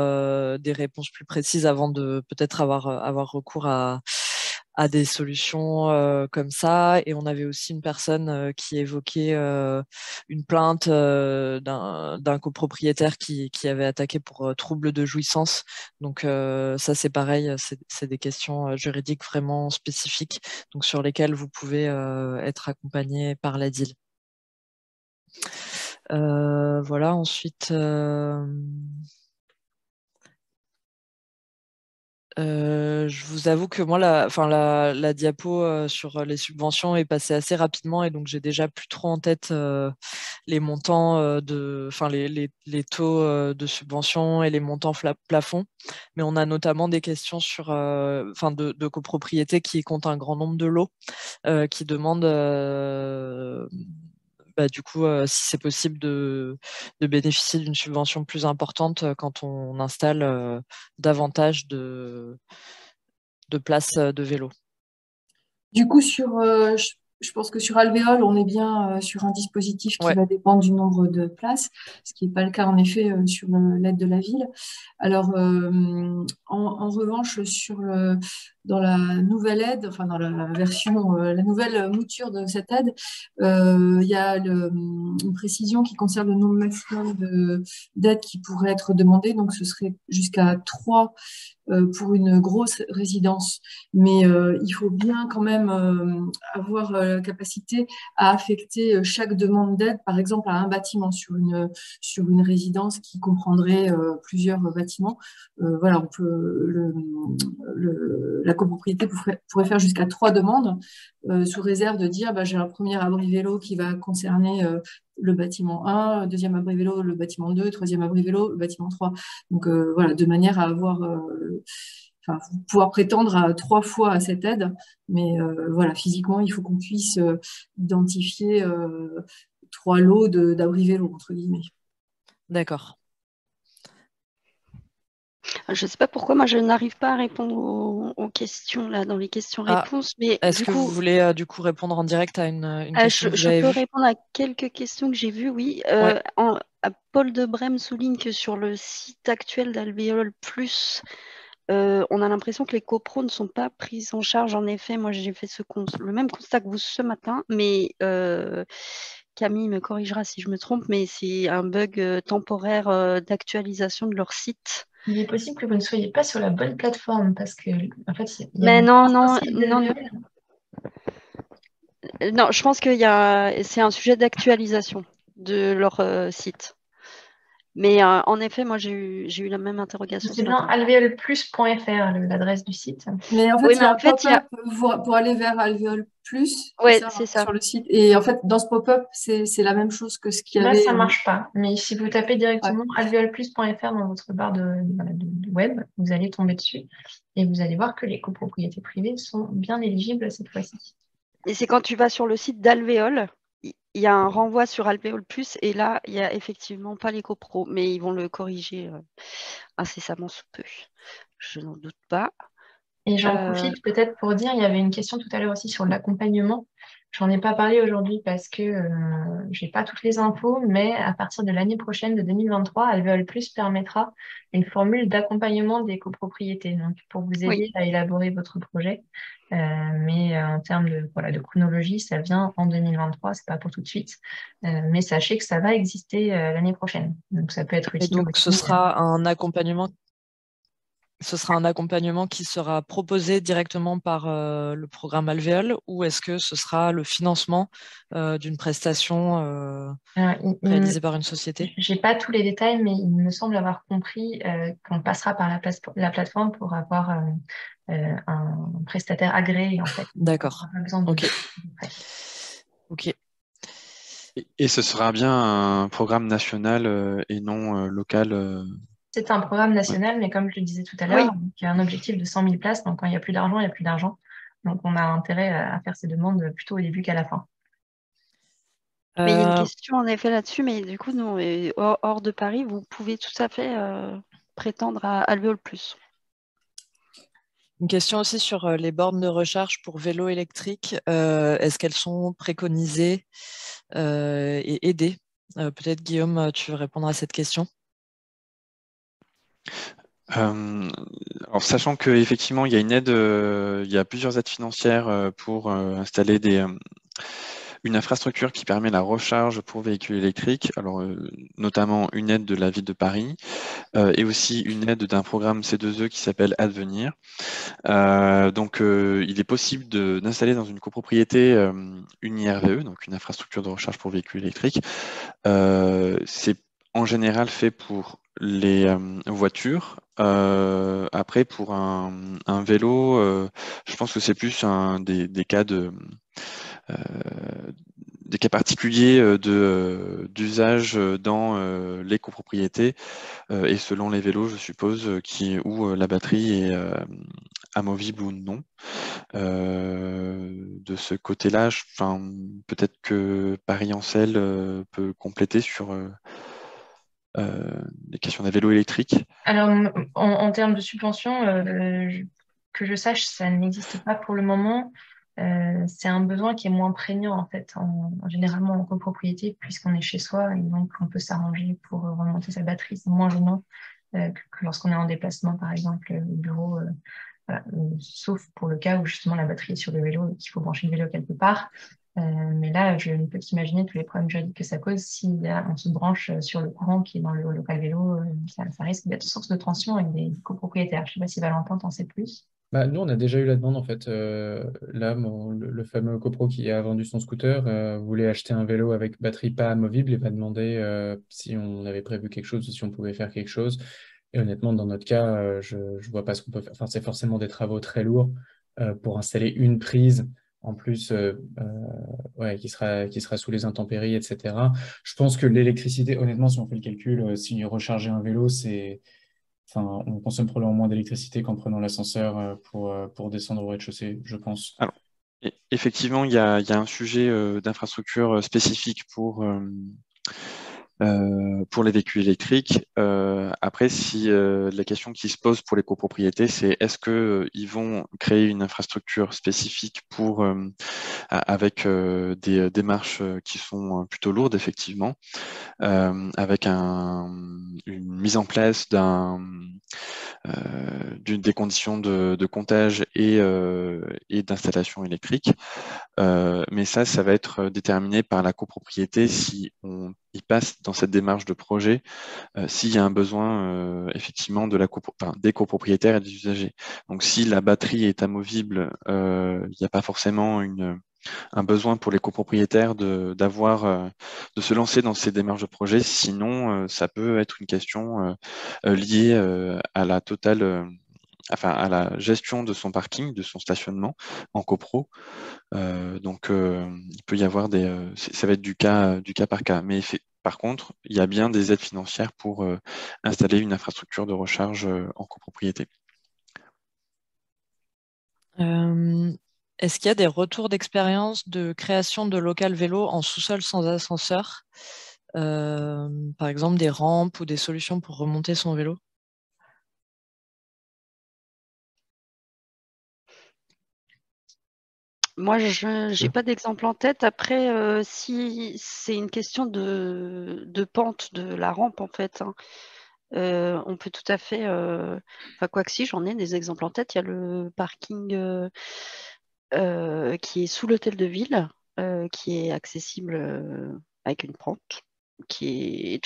des réponses plus précises avant de peut-être avoir recours à des solutions comme ça. Et on avait aussi une personne qui évoquait une plainte d'un copropriétaire qui avait attaqué pour trouble de jouissance. Donc ça, c'est pareil, c'est des questions juridiques vraiment spécifiques, donc sur lesquelles vous pouvez être accompagné par la DIL. Voilà, ensuite... je vous avoue que moi, la diapo sur les subventions est passée assez rapidement et donc j'ai déjà plus trop en tête les montants les taux de subvention et les montants plafonds. Mais on a notamment des questions sur, de copropriétés qui comptent un grand nombre de lots, qui demandent du coup, si c'est possible de bénéficier d'une subvention plus importante quand on installe davantage de places de vélo. Du coup, je pense que sur Alvéole, on est bien sur un dispositif qui Ouais. va dépendre du nombre de places, ce qui n'est pas le cas en effet sur l'aide de la ville. Alors, en revanche, dans la nouvelle aide, enfin dans la version, la nouvelle mouture de cette aide, il y a une précision qui concerne le nombre maximum d'aides qui pourraient être demandées. Donc, ce serait jusqu'à 3 pour une grosse résidence. Mais il faut bien quand même avoir la capacité à affecter chaque demande d'aide, par exemple, à un bâtiment sur une résidence qui comprendrait plusieurs bâtiments. Voilà, on peut, la copropriété pourrait faire jusqu'à 3 demandes sous réserve de dire j'ai un premier abri vélo qui va concerner le bâtiment 1, deuxième abri vélo, le bâtiment 2, troisième abri vélo, le bâtiment 3. Donc voilà, de manière à avoir, pouvoir prétendre à 3 fois à cette aide. Mais voilà, physiquement, il faut qu'on puisse identifier 3 lots d'abri vélo, entre guillemets. D'accord. Je ne sais pas pourquoi moi je n'arrive pas à répondre aux questions là, dans les questions-réponses. Mais est-ce que vous voulez du coup répondre en direct à une question que vous avez Je peux vue? répondre à quelques questions que j'ai vues, oui. Ouais. Paul de Brême souligne que sur le site actuel d'Alvéole Plus, on a l'impression que les copros ne sont pas prises en charge. En effet, moi j'ai fait le même constat que vous ce matin, mais Camille me corrigera si je me trompe, mais c'est un bug temporaire d'actualisation de leur site. Il est possible que vous ne soyez pas sur la bonne plateforme parce que, en fait, il y a Mais non, site non, d'alvéole. non, je pense que c'est un sujet d'actualisation de leur site. Mais en effet, moi, j'ai eu la même interrogation C'est ce bien matin. alvéoleplus.fr, l'adresse du site. Mais en fait, Oui, il y mais a en un fait, il y a... pop-up pour aller vers Alvéole Plus, Ouais, ça, c'est ça. sur le site. Et en fait, dans ce pop-up, c'est la même chose que ce qu'il y Là, avait. ça ne marche pas. Mais si vous tapez directement alvéoleplus.fr dans votre barre de web, vous allez tomber dessus et vous allez voir que les copropriétés privées sont bien éligibles cette fois-ci. Et c'est quand tu vas sur le site d'Alvéole, il y a un renvoi sur Alvéole Plus et là, il n'y a effectivement pas les copros, mais ils vont le corriger incessamment sous peu. Je n'en doute pas. Et j'en profite peut-être pour dire, il y avait une question tout à l'heure aussi sur l'accompagnement. J'en ai pas parlé aujourd'hui parce que j'ai pas toutes les infos, mais à partir de l'année prochaine, de 2023, Alvéole Plus permettra une formule d'accompagnement des copropriétés, donc pour vous aider à élaborer votre projet. Mais en termes de chronologie, ça vient en 2023, c'est pas pour tout de suite. Mais sachez que ça va exister l'année prochaine. Donc ça peut être utile. Et donc ce sera un accompagnement qui sera proposé directement par le programme Alvéole, ou est-ce que ce sera le financement d'une prestation réalisée par une société? Je n'ai pas tous les détails, mais il me semble avoir compris qu'on passera par la plateforme pour avoir un prestataire agréé, en fait. D'accord. Ok. Et ce sera bien un programme national et non local. C'est un programme national, mais comme je le disais tout à l'heure, il y a un objectif de 100 000 places. Donc, quand il n'y a plus d'argent, il n'y a plus d'argent. Donc, on a intérêt à faire ces demandes plutôt au début qu'à la fin. Mais il y a une question en effet là-dessus, mais du coup, nous, hors de Paris, vous pouvez tout à fait prétendre à Alvéole Plus. Une question aussi sur les bornes de recharge pour vélos électriques. Est-ce qu'elles sont préconisées et aidées? Peut-être Guillaume, tu veux répondre à cette question? Alors, sachant qu'effectivement, il y a une aide, il y a plusieurs aides financières pour installer une infrastructure qui permet la recharge pour véhicules électriques, alors notamment une aide de la ville de Paris et aussi une aide d'un programme C2E qui s'appelle Advenir. Donc, il est possible d'installer dans une copropriété une IRVE, donc une infrastructure de recharge pour véhicules électriques. C'est en général fait pour les voitures. Après, pour un vélo, je pense que c'est plus des cas des cas particuliers d'usage dans les copropriétés et selon les vélos, je suppose, où la batterie est amovible ou non. De ce côté-là, peut-être que Paris-Ancel peut compléter sur les questions des vélos électriques. Alors, en termes de subvention, que je sache, ça n'existe pas pour le moment. C'est un besoin qui est moins prégnant, en fait, généralement en copropriété, puisqu'on est chez soi, et donc on peut s'arranger pour remonter sa batterie. C'est moins gênant que lorsqu'on est en déplacement, par exemple, au bureau. Voilà. Sauf pour le cas où justement la batterie est sur le vélo et qu'il faut brancher le vélo quelque part. Mais là, je ne peux qu'imaginer tous les problèmes juridiques que ça cause si on se branche sur le courant qui est dans le local vélo. Ça risque d'être source de tension avec des copropriétaires. Je ne sais pas si Valentin t'en sait plus. Nous, on a déjà eu la demande, en fait. Là, le fameux copro qui a vendu son scooter voulait acheter un vélo avec batterie pas amovible et m'a demandé si on avait prévu quelque chose ou si on pouvait faire quelque chose. Et honnêtement, dans notre cas, je ne vois pas ce qu'on peut faire. Enfin, c'est forcément des travaux très lourds pour installer une prise, en plus, qui sera sous les intempéries, etc. Je pense que l'électricité, honnêtement, si on fait le calcul, si recharger un vélo, on consomme probablement moins d'électricité qu'en prenant l'ascenseur pour descendre au rez-de-chaussée, je pense. Alors, effectivement, il y a un sujet d'infrastructure spécifique pour les véhicules électriques. Après, si la question qui se pose pour les copropriétés, c'est est-ce qu'ils vont créer une infrastructure spécifique avec des démarches qui sont plutôt lourdes, effectivement, avec une mise en place des conditions de comptage et d'installation électrique. Mais ça va être déterminé par la copropriété si on y passe dans cette démarche de projet, s'il y a un besoin effectivement des copropriétaires et des usagers. Donc si la batterie est amovible, il n'y a pas forcément un besoin pour les copropriétaires de se lancer dans ces démarches de projet. Sinon, ça peut être une question liée à la totale, à la gestion de son parking, de son stationnement en copro. Donc, il peut y avoir ça va être du cas par cas. Mais par contre, il y a bien des aides financières pour installer une infrastructure de recharge en copropriété. Est-ce qu'il y a des retours d'expérience de création de local vélo en sous-sol sans ascenseur? Par exemple, des rampes ou des solutions pour remonter son vélo? Moi, je n'ai pas d'exemple en tête. Après, si c'est une question de pente de la rampe, en fait, hein, on peut tout à fait... Enfin, quoi que si, j'en ai des exemples en tête. Il y a le parking qui est sous l'hôtel de ville, qui est accessible avec une pente. C'est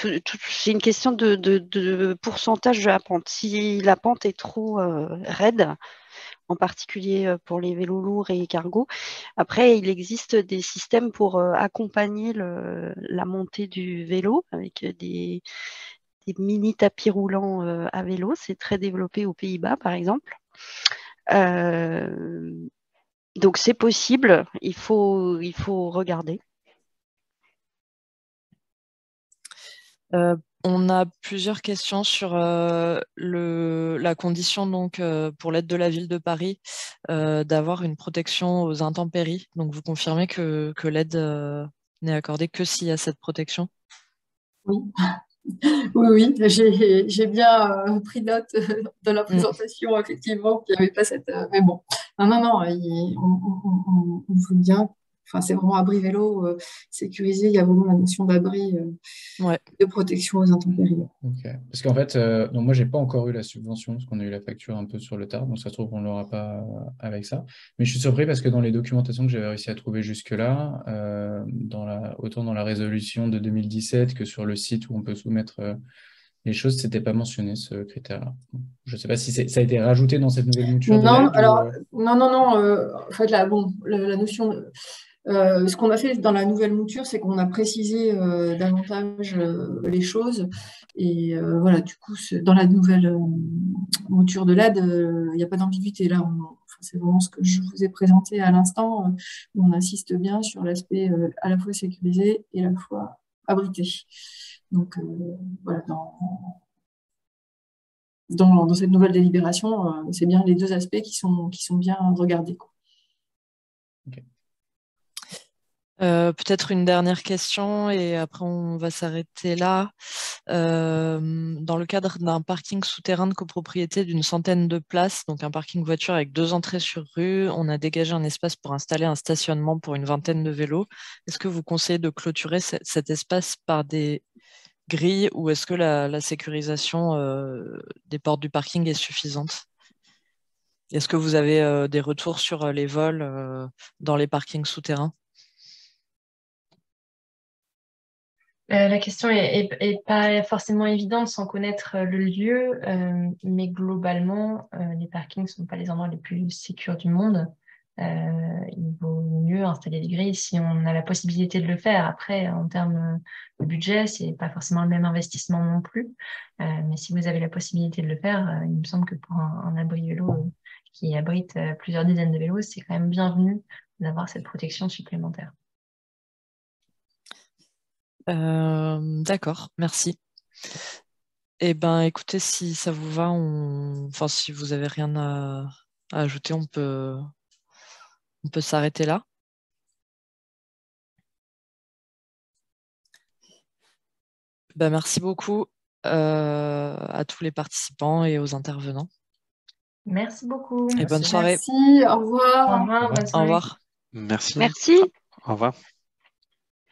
une question de pourcentage de la pente. Si la pente est trop raide, en particulier pour les vélos lourds et cargos. Après, il existe des systèmes pour accompagner la montée du vélo avec des mini tapis roulants à vélo. C'est très développé aux Pays-Bas, par exemple. Donc, c'est possible. Il faut regarder. On a plusieurs questions sur la condition donc, pour l'aide de la ville de Paris d'avoir une protection aux intempéries. Donc, vous confirmez que l'aide n'est accordée que s'il y a cette protection? Oui. Oui, j'ai bien pris note de la présentation, effectivement, qu'il n'y avait pas cette... mais bon, non, on veut bien. Enfin, c'est vraiment abri vélo sécurisé. Il y a vraiment la notion d'abri de protection aux intempéries. Ok. Parce qu'en fait, donc moi, j'ai pas encore eu la subvention, parce qu'on a eu la facture un peu sur le tard, donc ça se trouve qu'on l'aura pas avec ça. Mais je suis surpris parce que dans les documentations que j'avais réussi à trouver jusque-là, autant dans la résolution de 2017 que sur le site où on peut soumettre les choses, c'était pas mentionné ce critère-là. Je sais pas si ça a été rajouté dans cette nouvelle mouture de Non, l'aide alors, non. En fait, la notion... ce qu'on a fait dans la nouvelle mouture, c'est qu'on a précisé davantage les choses. Et voilà, du coup, dans la nouvelle mouture de l'aide, il n'y a pas d'ambiguïté. Là, c'est vraiment ce que je vous ai présenté à l'instant. On insiste bien sur l'aspect à la fois sécurisé et à la fois abrité. Donc, voilà, dans cette nouvelle délibération, c'est bien les deux aspects qui sont bien regardés, quoi. Okay. Peut-être une dernière question et après on va s'arrêter là. Dans le cadre d'un parking souterrain de copropriété d'une centaine de places, donc un parking voiture avec 2 entrées sur rue, on a dégagé un espace pour installer un stationnement pour une vingtaine de vélos. Est-ce que vous conseillez de clôturer cet espace par des grilles ou est-ce que la sécurisation des portes du parking est suffisante? Est-ce que vous avez des retours sur les vols dans les parkings souterrains? La question est pas forcément évidente sans connaître le lieu, mais globalement, les parkings ne sont pas les endroits les plus sécurs du monde. Il vaut mieux installer des grilles si on a la possibilité de le faire. Après, en termes de budget, c'est pas forcément le même investissement non plus. Mais si vous avez la possibilité de le faire, il me semble que pour un abri vélo qui abrite plusieurs dizaines de vélos, c'est quand même bienvenu d'avoir cette protection supplémentaire. D'accord, merci. Eh ben, écoutez, si ça vous va, enfin, si vous avez rien à ajouter, on peut s'arrêter là. Ben, merci beaucoup à tous les participants et aux intervenants. Merci beaucoup. Et bonne soirée. Merci, au revoir. Au revoir, bonne soirée. Au revoir. Merci. Merci. Au revoir.